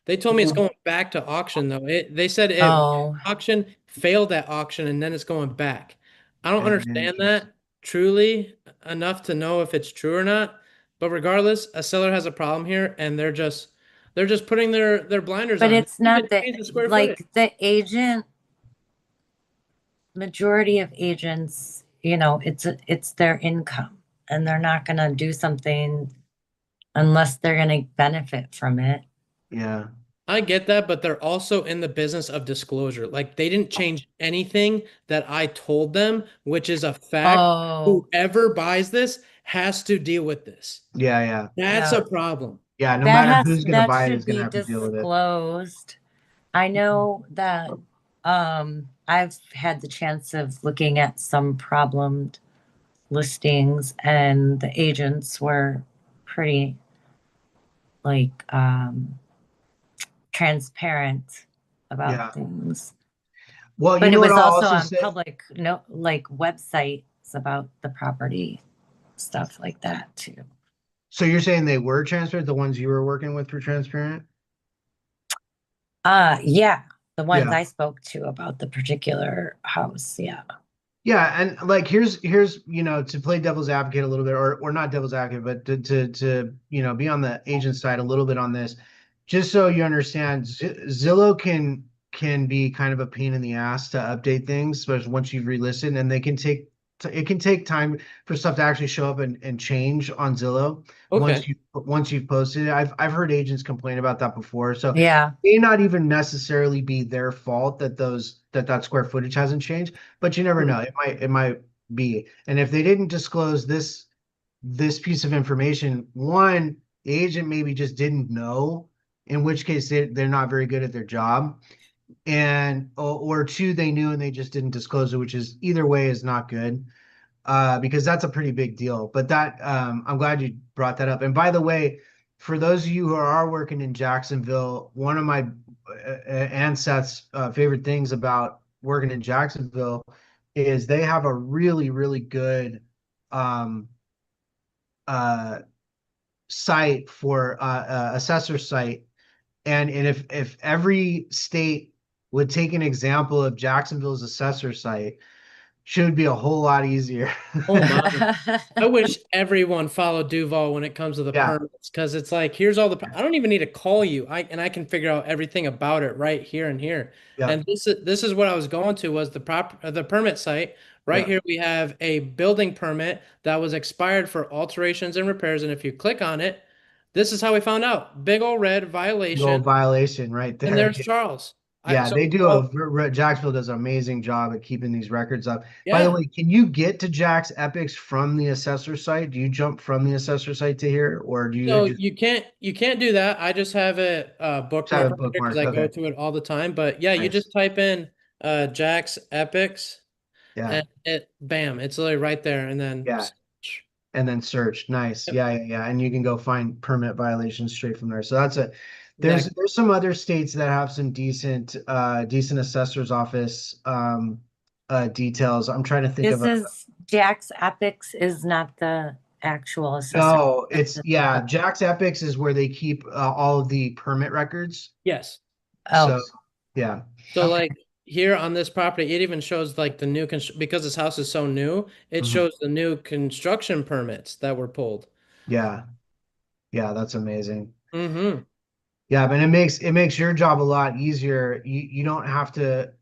they told me it's going back to auction though. They said it Oh, auction failed at auction and then it's going back. I don't understand Interesting. that truly enough to know if it's true or not. But regardless, a seller has a problem here and they're just putting their blinders but on. it's They not even changed the square footage. like the agent, majority of agents, it's their income and they're not going to do something unless they're going to benefit from it. Yeah. I get that, but they're also in the business of disclosure. Like they didn't change anything that I told them, which is a fact. Oh, Whoever buys this has to deal with this. Yeah, yeah. That's yeah. a problem. Yeah, no matter who's gonna That buy it should is gonna be have to deal with it. disclosed. I know that I've had the chance of looking at some problemed listings and the agents were pretty like transparent about Yeah. things. Well, you But it know what was I'll also also on say? public like websites about the property, stuff like that too. So you're saying they were transparent, the ones you were working with were transparent? Yeah, the ones Yeah. I spoke to about the particular house, yeah. Yeah, and like here's to play devil's advocate a little bit, or not devil's advocate, but to be on the agent side a little bit on this, just so you understand, Zillow can be kind of a pain in the ass to update things, especially once you've relisted, and it can take time for stuff to actually show up and change on Zillow Okay. once you've posted it. I've heard agents complain about that before, so Yeah. it may not even necessarily be their fault that that square footage hasn't changed, but you never Hmm. know. It might be. And if they didn't disclose this piece of information, one, the agent maybe just didn't know, in which case they're not very good at their job. And or two, they knew and they just didn't disclose it, which is either way is not good. Because that's a pretty big deal. But I'm glad you brought that up. And by the way, for those of you who are working in Jacksonville, one of my and Seth's favorite things about working in Jacksonville is they have a really, really good um, uh, site for assessor site. And if every state would take an example of Jacksonville's assessor site, should be a whole lot easier. Oh my. I wish everyone followed Duval when it comes to the Yeah, permits because it's like here's all the I don't even need to call you. I can figure out everything about it right here and here. yeah, And this is what I was going to was the permit site. Right yeah. here we have a building permit that was expired for alterations and repairs. And if you click on it, this is how we found out. Big old red No violation. violation right And there. there's Charles. I Yeah, so they do well, Jacksonville does an amazing job at keeping these records up. By the yeah. way, can you get to Jack's Epics from the assessor site? Do you jump from the assessor site to here, or do you So just you can't do that. I just have it have bookmarked a right here because bookmark? I go Okay, to it all the time. But yeah, you nice. just type in Jack's Epics Yeah, and it bam, it's literally right there. And then yeah, search. and then search. Nice. Yep, Yeah, yeah, yeah. And you can go find permit violations straight from there. So that's a exactly. there's some other states that have some decent assessor's office details. I'm trying to think of This a is Jack's Epics is not the actual assessor. no, it's yeah, Jack's Epics is where they keep all of the permit records. Yes. Oh, So yeah, So okay. like here on this property, it even shows like the new because this house is so new, it mhm, shows the new construction permits that were pulled. yeah, yeah, that's amazing. Mm-hmm. Yeah, but it makes your job a lot easier. You don't have to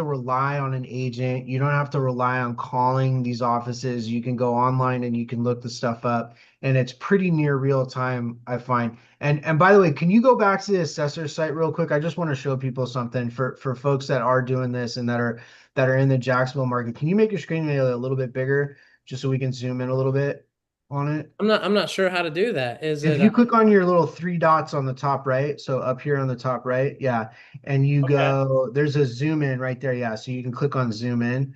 rely on an agent. You don't have to rely on calling these offices. You can go online and you can look the stuff up, and it's pretty near real time, I find. And by the way, can you go back to the assessor site real quick? I just want to show people something for folks that are doing this and that are in the Jacksonville market. Can you make your screen a little bit bigger just so we can zoom in a little bit on it? I'm not sure how to do that. Is If it you click on your little three dots on the top right, so up here on the top right, yeah, and you okay? go, there's a zoom in right there, yeah. So you can click on zoom in.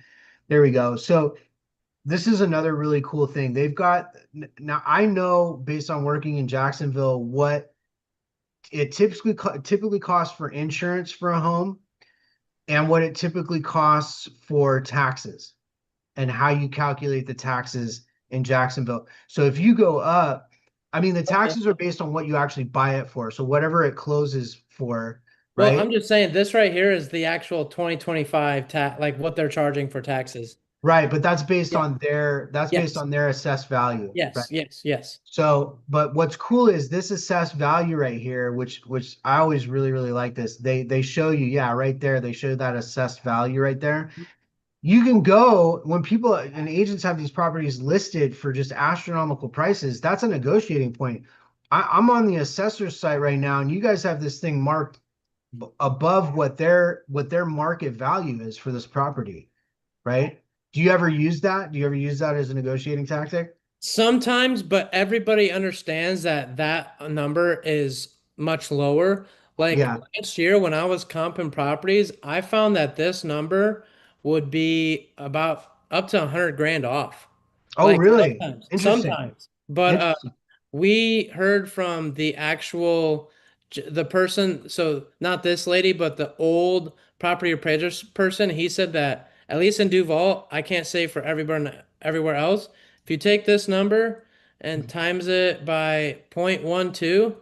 There we go. So this is another really cool thing. They've got now I know based on working in Jacksonville what it typically costs for insurance for a home and what it typically costs for taxes and how you calculate the taxes in Jacksonville. So if you go up, I mean, the Okay. taxes are based on what you actually buy it for. So whatever it closes for, Well, right? I'm just saying this right here is the actual 2025 like what they're charging for taxes. Right, but Yeah. that's based Yes. on their assessed value, right? Yes. Yes. Yes. So, but what's cool is this assessed value right here, which I always really, really like this. They show you, yeah, right there, they show that assessed value right there. You can go when people and agents have these properties listed for just astronomical prices. That's a negotiating point. I'm on the assessor's site right now, and you guys have this thing marked above what their market value is for this property, right? Do you ever use that? Do you ever use that as a negotiating tactic? Sometimes, but everybody understands that that number is much lower. Like Yeah. last year when I was comping properties, I found that this number would be about up to 100 grand off. Oh, Like really? Interesting. sometimes. But Interesting. we heard from the actual the person, so not this lady, but the old property appraiser person. He said that at least in Duval, I can't say for everywhere else. If you take this number and times it by 0.12,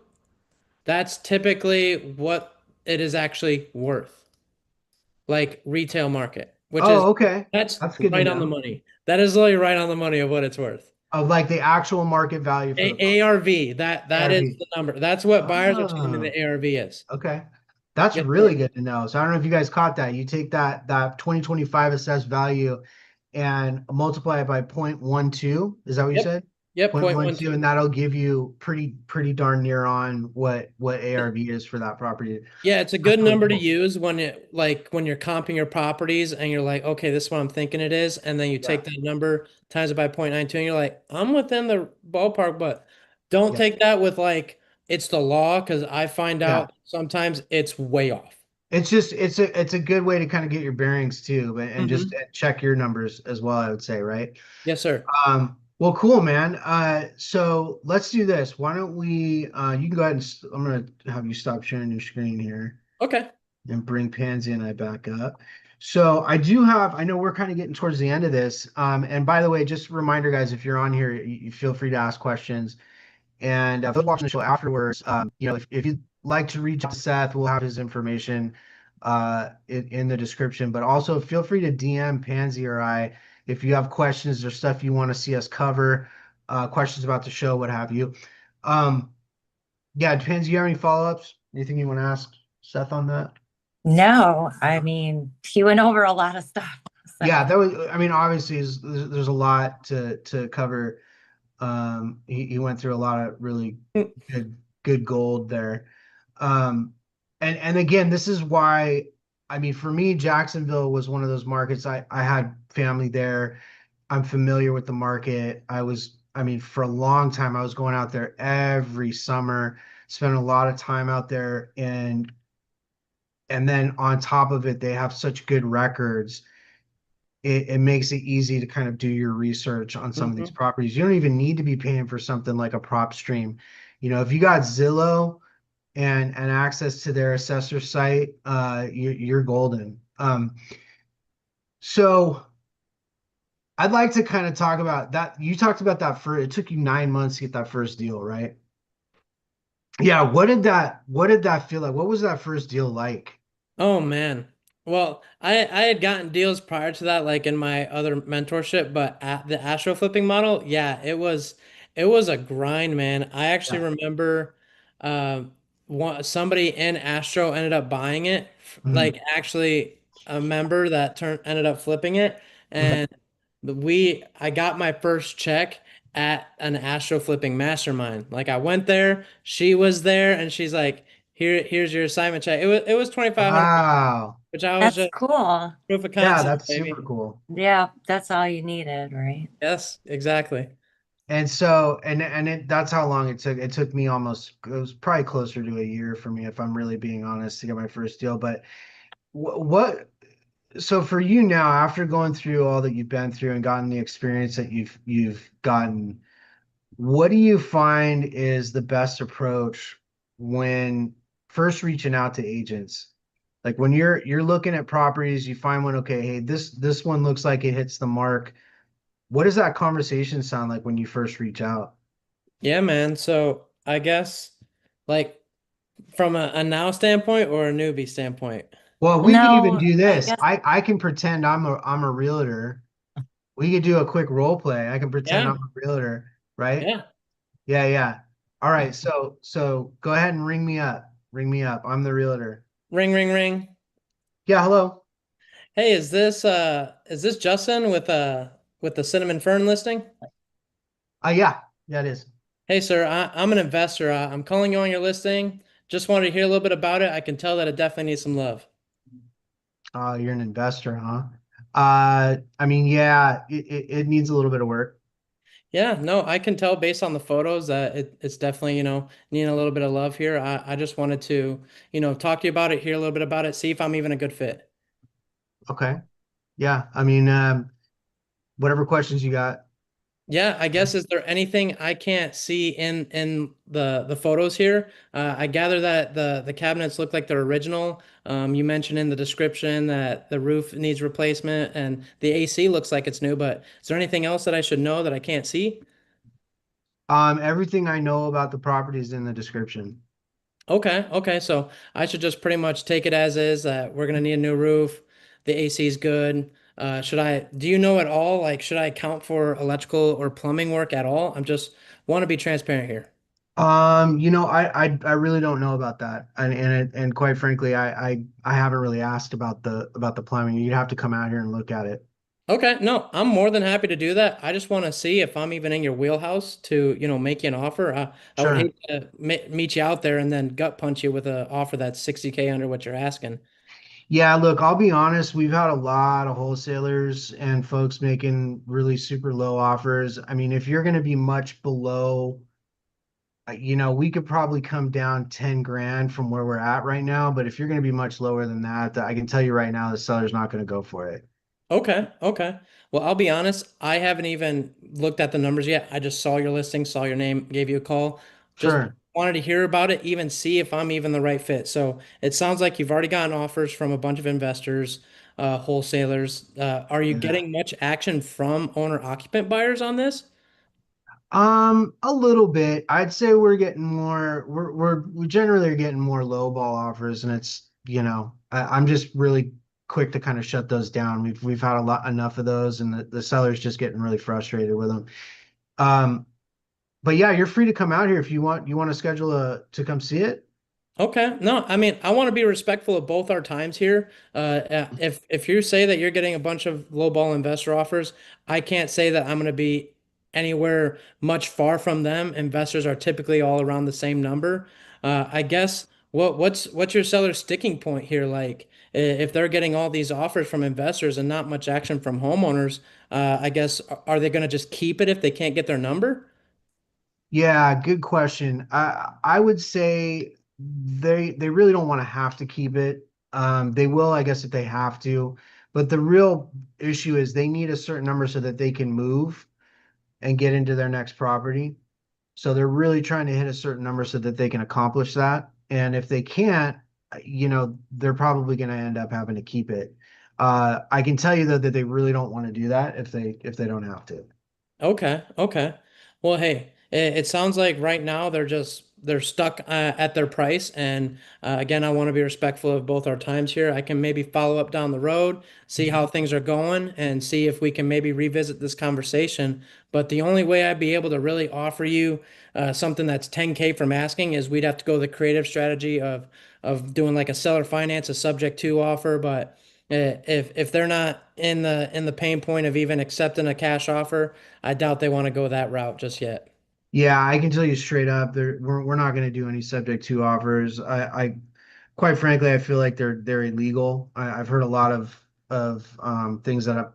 that's typically what it is actually worth, like retail market. which is Oh, okay. that's That's good to right on the know. money. That is literally right on the money of what it's worth. Of like the actual market value for the property. ARV, that is ARV. the number. That's what buyers are telling me Oh, the ARV is. okay. That's Yes, sir. really good to know. So I don't know if you guys caught that. You take that 2025 assessed value and multiply it by 0.12. Is that what you Yep. said? Yep. Point one 0.12, two. and that'll give you pretty darn near on what ARV is for that property. Yeah, it's a That's good really number to cool. use when it like when you're comping your properties and you're like, okay, this is what I'm thinking it is, and then you Yeah, take that number times it by 0.92, and you're like, I'm within the ballpark, but don't yeah, take that with like it's the law because I find yeah. out sometimes it's way off. It's just it's a good way to kind of get your bearings too, but and just Hmm. check your numbers as well, I would say, right? Yes, sir. Well, cool, man. So let's do this. Why don't we you can go ahead and I'm gonna have you stop sharing your screen here Okay. and bring Pansy and I back up. So I know we're kind of getting towards the end of this. And by the way, just a reminder, guys, if you're on here, you feel free to ask questions. And for those watching the show afterwards, if you'd like to reach out to Seth, we'll have his information in the description. But also feel free to DM Pansy or I if you have questions or stuff you want to see us cover, questions about the show, what have you. Um, yeah, Pansy, you have any follow-ups? Anything you want to ask Seth on that? No, I mean, he went over a lot of stuff. So, Yeah, that was. I mean, obviously, there's a lot to cover. He went through a lot of really good gold there. Um, and again, this is why, I mean, for me, Jacksonville was one of those markets. I had family there. I'm familiar with the market. I mean, for a long time, I was going out there every summer, spent a lot of time out there, and then on top of it, they have such good records. It makes it easy to kind of do your research on some of these Mhm. properties. You don't even need to be paying for something like a prop stream. If you got Zillow and access to their assessor site, you're golden. So I'd like to kind of talk about that. You talked about that it took you 9 months to get that first deal, right? Yeah. What did that feel like? What was that first deal like? Oh man. Well, I had gotten deals prior to that, like in my other mentorship, but at the Astro flipping model, yeah, it was a grind, man. I actually Yeah. remember somebody in Astro ended up buying it, like Mhm. actually a member that turned ended up flipping it, Okay. and I got my first check at an Astro flipping mastermind. Like I went there, she was there, and she's like, here's your assignment check. It was 2,500, Wow. which I was that's just cool. proof of Yeah, concept, that's super baby. cool. Yeah, that's all you needed, right? Yes, exactly. And so, that's how long it took. It took me it was probably closer to a year for me, if I'm really being honest, to get my first deal. But what, so for you now, after going through all that you've been through and gotten the experience that you've gotten, what do you find is the best approach when first reaching out to agents? Like when you're looking at properties, you find one, okay, hey, this one looks like it hits the mark. What does that conversation sound like when you first reach out? Yeah, man. So I guess like from a now standpoint or a newbie standpoint. Well, we could even No, do I this. guess, I can pretend I'm a realtor. We could do a quick role play. I can pretend I'm Yeah, a realtor, right? yeah. Yeah, yeah. All right. So go ahead and ring me up. Ring me up. I'm the realtor. Ring, ring, ring. Yeah, hello. Hey, is this Justin with the cinnamon fern listing? Yeah, yeah, it is. Hey, sir, I'm an investor. I'm calling you on your listing. Just wanted to hear a little bit about it. I can tell that it definitely needs some love. You're an investor, huh? I mean, yeah, it needs a little bit of work. Yeah, no, I can tell based on the photos that it's definitely, needing a little bit of love here. I just wanted to, talk to you about it, hear a little bit about it, see if I'm even a good fit. Okay. Yeah. I mean, whatever questions you got. Yeah, I guess is there anything I can't see in the photos here? I gather that the cabinets look like they're original. You mentioned in the description that the roof needs replacement and the AC looks like it's new, but is there anything else that I should know that I can't see? Everything I know about the property is in the description. Okay, okay. So I should just pretty much take it as is that we're gonna need a new roof. the AC is good. Do you know at all? Like, should I account for electrical or plumbing work at all? I'm just want to be transparent here. I really don't know about that, and quite frankly, I haven't really asked about the plumbing. You'd have to come out here and look at it. Okay, no, I'm more than happy to do that. I just want to see if I'm even in your wheelhouse to, make you an offer. I would Sure. hate to meet you out there and then gut punch you with an offer that's 60K under what you're asking. Yeah, look, I'll be honest, we've had a lot of wholesalers and folks making really super low offers. I mean, if you're going to be much below, we could probably come down 10 grand from where we're at right now, but if you're going to be much lower than that, I can tell you right now, the seller's not going to go for it. Okay, okay. Well, I'll be honest, I haven't even looked at the numbers yet. I just saw your listing, saw your name, gave you a call. Just Sure. wanted to hear about it, even see if I'm even the right fit. So it sounds like you've already gotten offers from a bunch of investors, wholesalers. Are you Yeah. getting much action from owner occupant buyers on this? A little bit. I'd say we're getting more, we generally are getting more low ball offers, and I'm just really quick to kind of shut those down. We've had enough of those, and the seller's just getting really frustrated with them. Um, but yeah, you're free to come out here if you want. You want to schedule to come see it? Okay. No, I mean, I want to be respectful of both our times here. If you say that you're getting a bunch of lowball investor offers, I can't say that I'm going to be anywhere much far from them. Investors are typically all around the same number. I guess what's your seller sticking point here? Like, if they're getting all these offers from investors and not much action from homeowners, I guess are they going to just keep it if they can't get their number? Yeah, good question. I would say they really don't want to have to keep it. They will, I guess, if they have to. But the real issue is they need a certain number so that they can move and get into their next property. So they're really trying to hit a certain number so that they can accomplish that. And if they can't, they're probably going to end up having to keep it. I can tell you though that they really don't want to do that if they don't have to. Okay, okay. Well, hey, it sounds like right now they're stuck at their price, and again, I want to be respectful of both our times here. I can maybe follow up down the road, see how things are going, and see if we can maybe revisit this conversation. But the only way I'd be able to really offer you something that's 10K from asking is we'd have to go the creative strategy of doing like a seller finance, a subject to offer, but. If they're not in the pain point of even accepting a cash offer, I doubt they want to go that route just yet. Yeah, I can tell you straight up, we're not going to do any subject to offers. Quite frankly, I feel like they're illegal. I've heard a lot of things that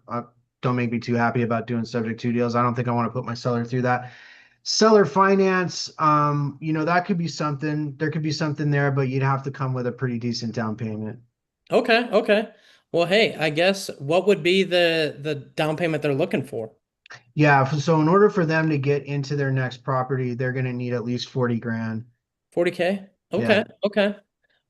don't make me too happy about doing subject to deals. I don't think I want to put my seller through that. Seller finance, that could be something. There could be something there, but you'd have to come with a pretty decent down payment. Okay, okay. Well, hey, I guess what would be the down payment they're looking for? Yeah, so in order for them to get into their next property, they're going to need at least 40 grand. 40K? Yeah. Okay, okay.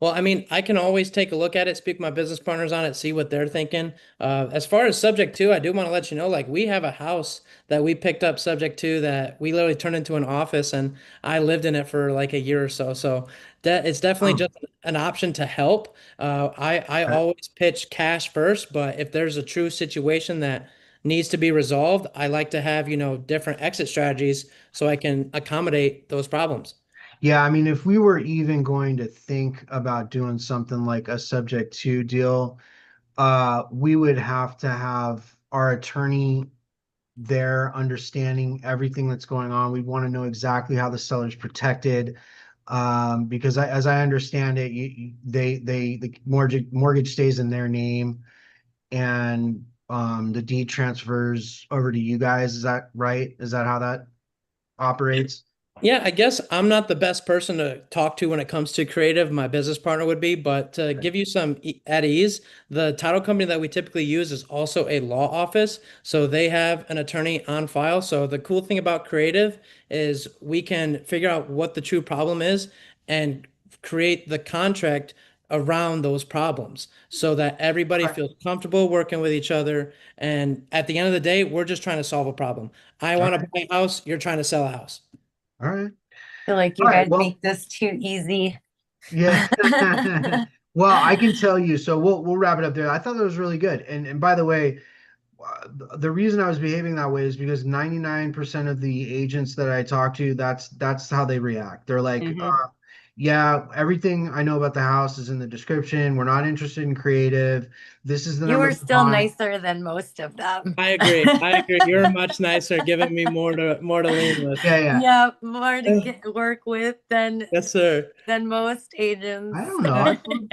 Well, I mean, I can always take a look at it, speak to my business partners on it, see what they're thinking. As far as subject to, I do want to let you know, like we have a house that we picked up subject to that we literally turned into an office, and I lived in it for like a year or so. So that it's definitely Oh, just an option to help. I okay. always pitch cash first, but if there's a true situation that needs to be resolved, I like to have, different exit strategies so I can accommodate those problems. Yeah, I mean, if we were even going to think about doing something like a subject to deal, we would have to have our attorney there understanding everything that's going on. We'd want to know exactly how the seller's protected. Because as I understand it, the mortgage stays in their name, and the deed transfers over to you guys. Is that right? Is that how that operates? Yeah, I guess I'm not the best person to talk to when it comes to creative. My business partner would be, but to give you some at ease, the title company that we typically use is also a law office. So they have an attorney on file. So the cool thing about creative is we can figure out what the true problem is and create the contract around those problems so that everybody Okay. feels comfortable working with each other. And at the end of the day, we're just trying to solve a problem. I All want to right. buy a house, you're trying to sell a house. All right. Feel like you All right. guys Well, make this too easy. yeah. Well, I can tell you, so we'll wrap it up there. I thought that was really good. And by the way, the reason I was behaving that way is because 99% of the agents that I talk to, that's how they react. They're like, Mhm. yeah, everything I know about the house is in the description. We're not interested in creative. This is the You number were to still buy. nicer than most of them. I agree. I agree. You're much nicer, giving me more to lean with. Yeah, yeah. Yeah, more to work with Yes, sir. than most I agents. don't know. I thought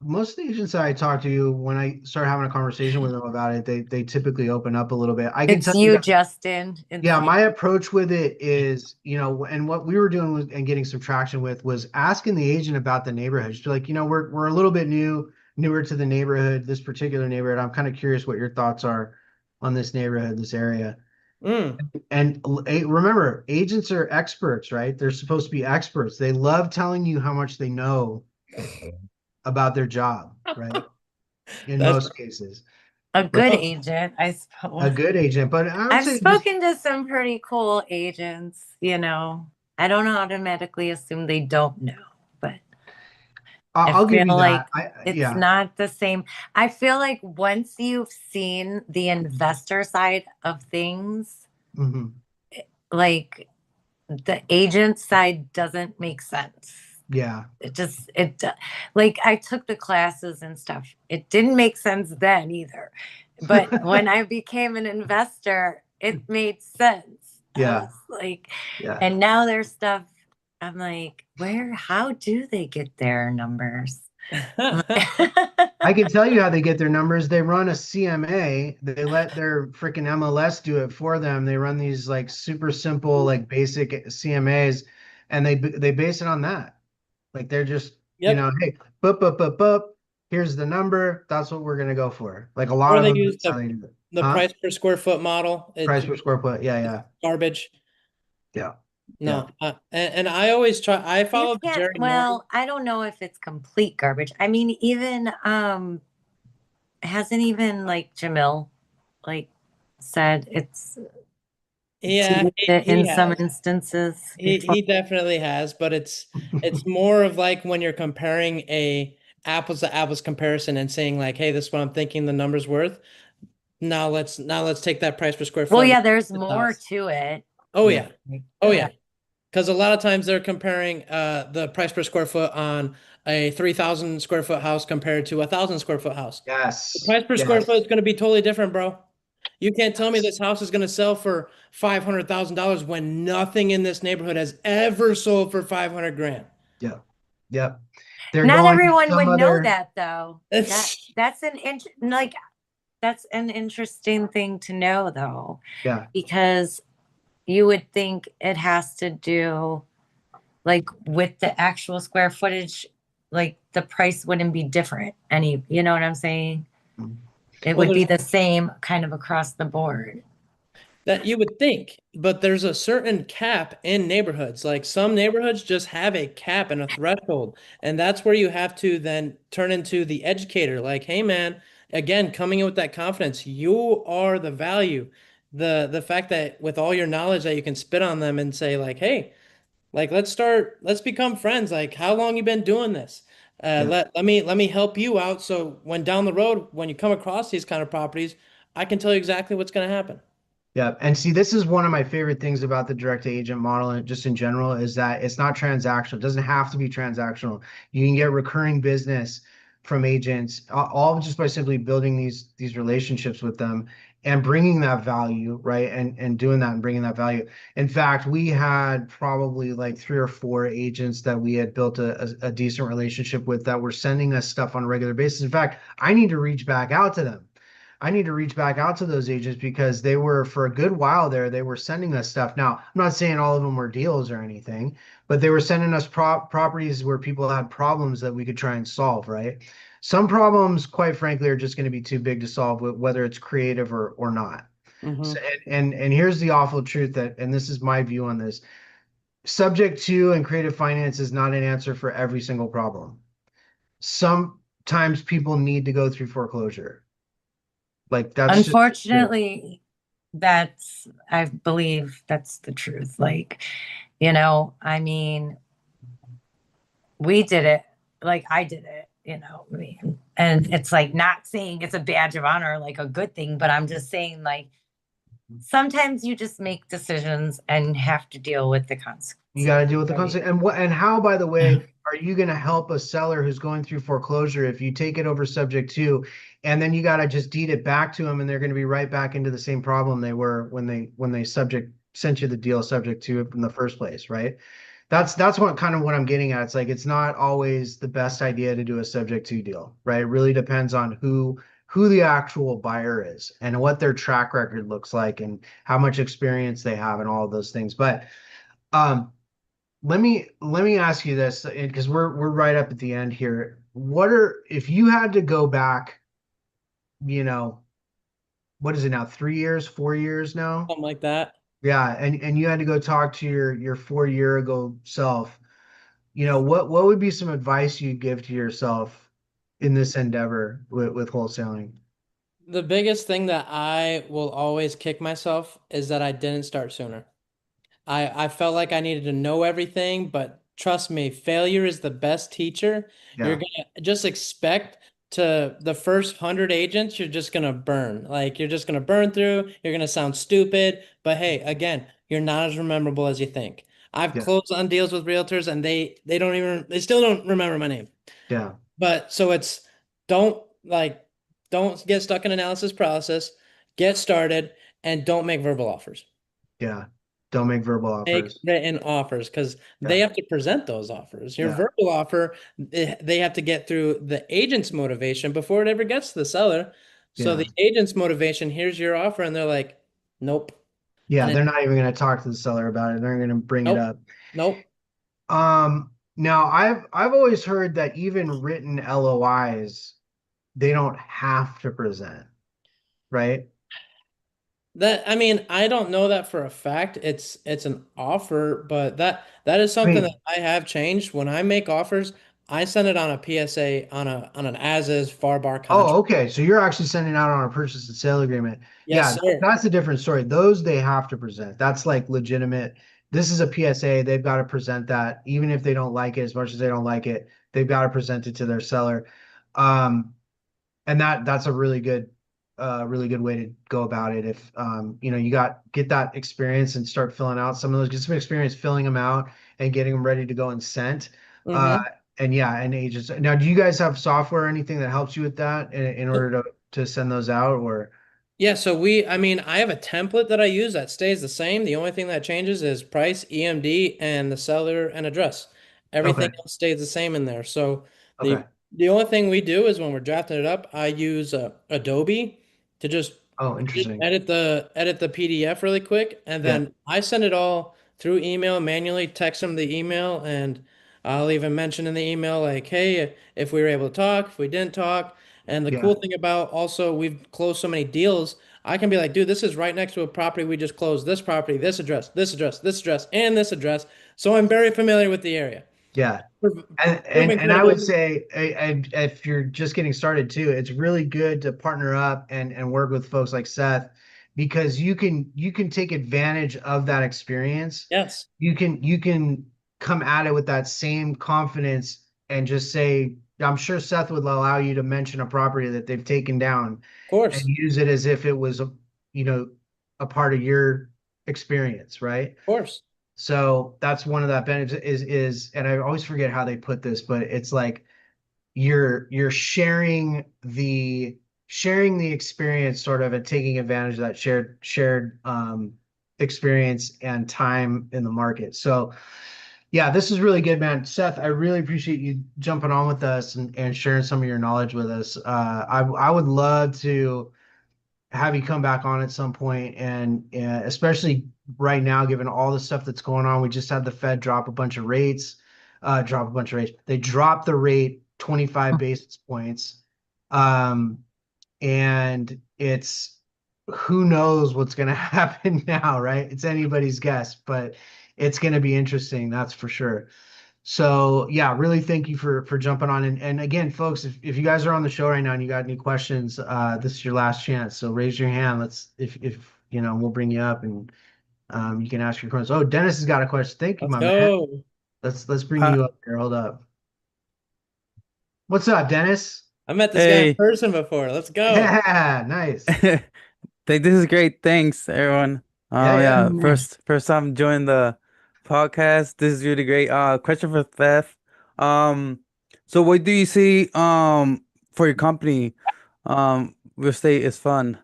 most of the agents that I talk to, when I start having a conversation with them about it, they typically open up a little bit. I can It's tell you you, that. Justin. Yeah, It's you. my approach with it is, and what we were doing and getting some traction with was asking the agent about the neighborhood. Just be like, we're a little bit newer to the neighborhood, this particular neighborhood. I'm kind of curious what your thoughts are on this neighborhood, this area. Mm. And remember, agents are experts, right? They're supposed to be experts. They love telling you how much they know about their job, right? In That's most cases, A but good oh, agent, I a suppose. good agent. But I would I've say just spoken to some pretty cool agents, you know. I don't automatically assume they don't know, but I I'll give feel you that. like I it's Yeah. not the same. I feel like once you've seen the investor side of things, Hmm. like the agent side doesn't make sense. Yeah. Like I took the classes and stuff. It didn't make sense then either. But when I became an investor, it made sense. I was Yeah. like, Yeah. and now there's stuff I'm like, how do they get their numbers? I can tell you how they get their numbers. They run a CMA. They let their freaking MLS do it for them. They run these like super simple, like basic CMAs, and they base it on that. Like they're just, yep. hey, boop. Here's the number. That's what we're gonna go for. Like a lot Or of they them, use that's how they do it. the Huh? price per square foot model. Price per square foot. Yeah, It's yeah, garbage. yeah, yeah. No, and I always try. I You follow the can't, Jerry Morgan. well, I don't know if it's complete garbage. I mean, even hasn't even like Jamil like said it's Yeah, he in some has. instances He before. definitely has, but it's more of like when you're comparing a apples to apples comparison and saying like, hey, this is what I'm thinking the number's worth. Now let's take that price per square Well, foot. yeah, there's It's more us. to it. Oh Yeah, yeah. Like, Oh yeah. Because a lot of times they're comparing the price per square foot on a 3,000 square foot house compared to a 1,000 square foot house. The yes, price per square yes, foot is going to be totally different, bro. You can't tell me yes. this house is going to sell for $500,000 when nothing in this neighborhood has ever sold for 500 grand. Yep, yep. They're not going to everyone some would know other. that though. That It's that's an int like that's an interesting thing to know though, Yeah, because you would think it has to do like with the actual square footage, like the price wouldn't be different. You know what I'm saying? mm, It well, would be there's the same kind of across the board. that you would think, but there's a certain cap in neighborhoods. Like some neighborhoods just have a cap and a threshold, and that's where you have to then turn into the educator. Like, hey man, again, coming in with that confidence, you are the value. The fact that with all your knowledge that you can spit on them and say like, hey, like let's become friends. Like, how long you been doing this? yeah. Let me help you out. So when down the road, when you come across these kind of properties, I can tell you exactly what's going to happen. Yeah, and see, this is one of my favorite things about the direct to agent model, and just in general, is that it's not transactional. It doesn't have to be transactional. You can get recurring business from agents, all just by simply building these relationships with them and bringing that value, right? And doing that and bringing that value. In fact, we had probably like 3 or 4 agents that we had built a decent relationship with that were sending us stuff on a regular basis. In fact, I need to reach back out to them. I need to reach back out to those agents because they were, for a good while there, they were sending us stuff. Now, I'm not saying all of them were deals or anything, but they were sending us properties where people had problems that we could try and solve, right? Some problems, quite frankly, are just going to be too big to solve, whether it's creative or not. So, Hmm. and here's the awful truth that, and this is my view on this: subject to and creative finance is not an answer for every single problem. Sometimes people need to go through foreclosure. Like that's just true. Unfortunately, I believe that's the truth. Like, I mean, we did it. Like I did it. I mean, and it's like not saying it's a badge of honor, like a good thing, but I'm just saying like sometimes you just make decisions and have to deal with the You got to deal with consequences. the Right. consequence. And what and how, by the way, are you going to help a seller who's going through foreclosure if you take it over subject to, and then you got to just deed it back to them, and they're going to be right back into the same problem they were when they subject sent you the deal subject to it in the first place, right? That's what kind of what I'm getting at. It's like it's not always the best idea to do a subject to deal, right? It really depends on who the actual buyer is and what their track record looks like and how much experience they have and all of those things. But um let me ask you this, because we're right up at the end here. What are if you had to go back, you know, what is it now? 3 years, 4 years now? Something like that. Yeah, and you had to go talk to your 4 year ago self. What would be some advice you'd give to yourself in this endeavor with wholesaling? The biggest thing that I will always kick myself is that I didn't start sooner. I felt like I needed to know everything, but trust me, failure is the best teacher. You're Yeah, gonna just expect to the first 100 agents, you're just gonna burn. Like you're just gonna burn through, you're gonna sound stupid, but hey, again, you're not as memorable as you think. I've yeah, closed on deals with realtors and they still don't remember my name. yeah, But so it's don't like don't get stuck in analysis paralysis, get started, and don't make verbal offers. yeah. Don't make verbal Make offers. written offers because they Yeah, have to present those offers. Your yeah, verbal offer, they have to get through the agent's motivation before it ever gets to the seller. So yeah, the agent's motivation, here's your offer, and they're like, nope. yeah. And They're it, not even going to talk to the seller about it. They're going to bring it nope, up. nope. Now I've always heard that even written LOIs, they don't have to present, right? That I mean, I don't know that for a fact. It's an offer, but that is I something that mean, I have changed. When I make offers, I send it on a PSA on an as is FAR bar oh, contract. okay. So you're actually sending out on a purchase and sale agreement. Yes, Yeah, sir. that's a different story. Those they have to present. That's like legitimate. This is a PSA. They've got to present that, even if they don't like it, as much as they don't like it, they've got to present it to their seller. Um, and that's a really good way to go about it. If you get that experience and start filling out some of those, get some experience filling them out and getting them ready to go and sent. uh Mm-hmm. and yeah, and agents. Now, do you guys have software or anything that helps you with that in order to send those out, or? Yeah, so I mean, I have a template that I use that stays the same. The only thing that changes is price, EMD, and the seller and address. Everything Okay, else stays the same in there. So okay. the only thing we do is when we're drafting it up, I use Adobe to Oh, interesting. edit the PDF really quick, and Yeah, then I send it all through email manually, text them the email, and I'll even mention in the email like, hey, if we were able to talk, if we didn't talk. And the yeah, cool thing about also we've closed so many deals, I can be like, dude, this is right next to a property we just closed. This property, this address, this address, this address, and this address. So I'm very familiar with the area. yeah. Prov- And Proven I would credibility. say, if you're just getting started too, it's really good to partner up and work with folks like Seth, because you can take advantage of that experience. Yes, You can come at it with that same confidence and just say, I'm sure Seth would allow you to mention a property that they've taken down of and course, of use it as if it was you know a part of your experience, right? course. So that's one of that benefits and I always forget how they put this, but it's like you're sharing the experience, sort of, and taking advantage of that shared experience and time in the market. So yeah, this is really good, man. Seth, I really appreciate you jumping on with us and sharing some of your knowledge with us. I would love to have you come back on at some point, and especially right now, given all the stuff that's going on. We just had the Fed drop a bunch of rates. They dropped the rate 25 basis points. Um, and it's who knows what's going to happen now, right? It's anybody's guess, but it's going to be interesting, that's for sure. So yeah, really thank you for jumping on. And again, folks, if you guys are on the show right now and you got any questions, this is your last chance. So raise your hand. If we'll bring you up, and you can ask your questions. Oh, Dennis has got a question. Thank you, Let's my man. go. Let's bring Uh, you up here. Hold up. What's up, Dennis? I met this guy in Hey, person before. Let's go. Yeah, nice. this is great. Thanks, everyone. Yeah, yeah. Yeah, first time joining the podcast. This is really great. Question for Seth. Um, so what do you see for your company? Real estate is fun.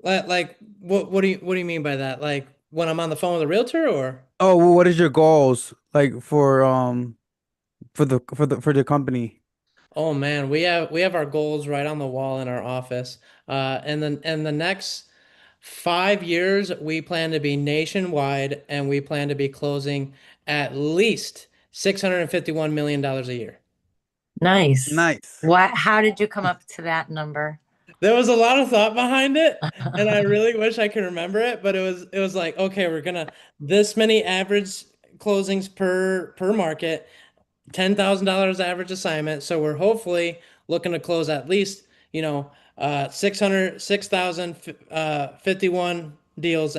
Like what do you mean by that? Like when I'm on the phone with a realtor or? Oh, well, what is your goals like for the company? Oh man, we have our goals right on the wall in our office. And then in the next 5 years, we plan to be nationwide and we plan to be closing at least $651 million a year. Nice. Nice. How did you come up to that number? There was a lot of thought behind it, and I really wish I could remember it, but it was like, okay, we're gonna this many average closings per market, $10,000 average assignment. So we're hopefully looking to close at least, 6,051 deals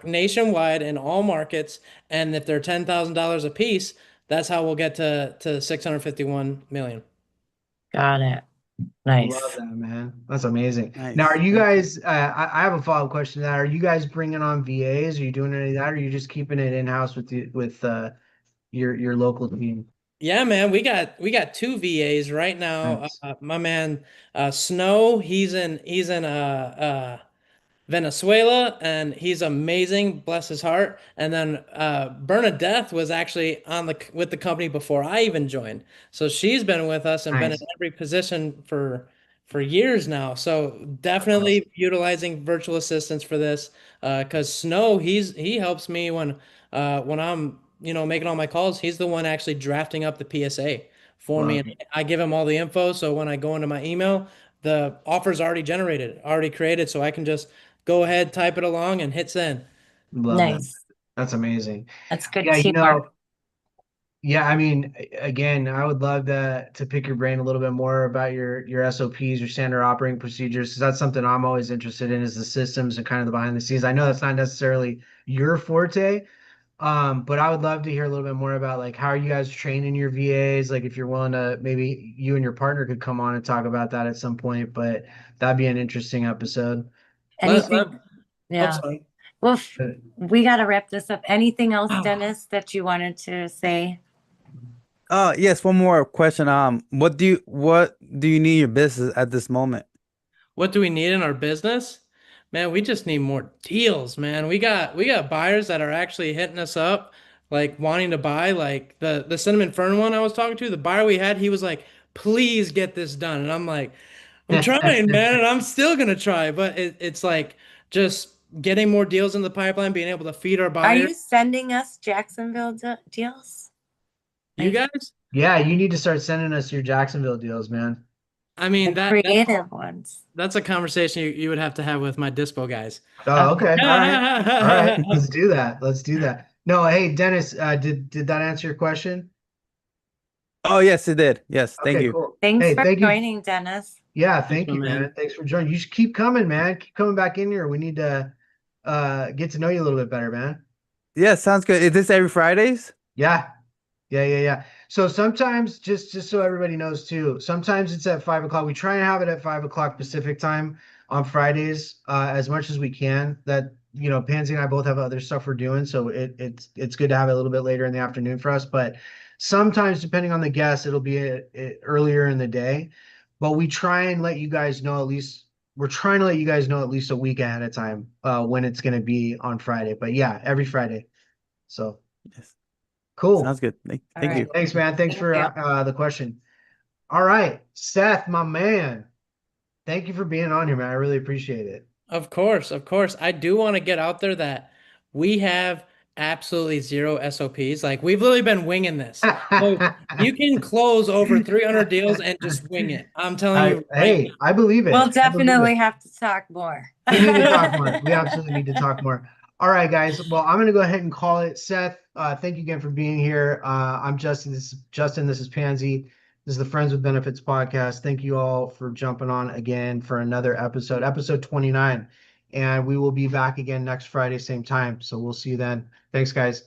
nationwide in all markets. And if they're $10,000 a piece, that's how we'll get to 651 million. Got it. Love Nice. that, man. That's amazing. Now, are Nice. you Thank you. guys, I have a follow-up question to that. Are you guys bringing on VAs? Are you doing any of that? Or are you just keeping it in-house with your local team? Yeah, man, we got two VAs right now. Nice. My man, Snow, he's in Venezuela, and he's amazing, bless his heart. And then Bernadette was actually with the company before I even joined. So she's been with us and been in Nice. every position for years now. So That's awesome. definitely utilizing virtual assistants for this. Because Snow, he helps me when I'm making all my calls. He's the one actually drafting up the PSA for me, Love and it. I give him all the info. So when I go into my email, the offer's already generated, already created, so I can just go ahead, type it along, and hit send. Love that. Nice. That's amazing. That's good Yeah, teamwork. yeah, I mean, again, I would love to pick your brain a little bit more about your SOPs, your standard operating procedures, because that's something I'm always interested in is the systems and kind of the behind the scenes. I know that's not necessarily your forte, but I would love to hear a little bit more about like how are you guys training your VAs? Like if you're willing to, maybe you and your partner could come on and talk about that at some point, but that'd be an interesting episode. Let, let, Anything? oh, Yeah. sorry. Well, But we got to wrap this up. Anything else, Dennis, that you wanted to say? Yes, one more question. What do you need your business at this moment? What do we need in our business? Man, we just need more deals, man. We got buyers that are actually hitting us up, like wanting to buy, like the cinnamon fern one I was talking to. The buyer we had, he was like, "Please get this done," and I'm like, "I'm trying, man, and I'm still gonna try." But it's like just getting more deals in the pipeline, being able to feed our Are buyers. you sending us Jacksonville deals? You guys, yeah, you need to start sending us your Jacksonville deals, man. I mean The that creative ones. that's a conversation you would have to have with my dispo guys. Oh, Okay. okay. All right. All right. Let's do that. Let's do that. No, hey, Dennis, did that answer your question? Oh, yes, it did. Yes, thank Okay, you. cool. Thanks Hey, for thank you. joining, Dennis. Yeah, Thanks, thank my you, man. man. Thanks for joining. You should keep coming, man. Keep coming back in here. We need to get to know you a little bit better, man. Yeah, sounds good. Is this every Fridays? Yeah. Yeah. So sometimes, just so everybody knows too, sometimes it's at 5 o'clock. We try and have it at 5 o'clock Pacific time on Fridays, as much as we can. That Pansy and I both have other stuff we're doing, so it's good to have it a little bit later in the afternoon for us. But sometimes, depending on the guest, it'll be earlier in the day. But we try and let you guys know at least. We're trying to let you guys know at least a week ahead of time when it's going to be on Friday. But yeah, every Friday. So Yes, cool. sounds good. All Thank right. you. Thanks, man. Thanks Thank for you. the question. All right, Seth, my man. Thank you for being on here, man. I really appreciate it. Of course, of course. I do want to get out there that we have absolutely zero SOPs. Like we've literally been winging this. So you can close over 300 deals and just wing it. I'm telling you right Hey, I believe We'll it. I believe definitely it. have to talk more. We need to talk now. more. We absolutely need to talk more. All right, guys. Well, I'm gonna go ahead and call it. Seth, thank you again for being here. I'm Justin. This is Justin. This is Pansy. This is the Friends with Benefits podcast. Thank you all for jumping on again for another episode 29. And we will be back again next Friday, same time. So we'll see you then. Thanks, guys.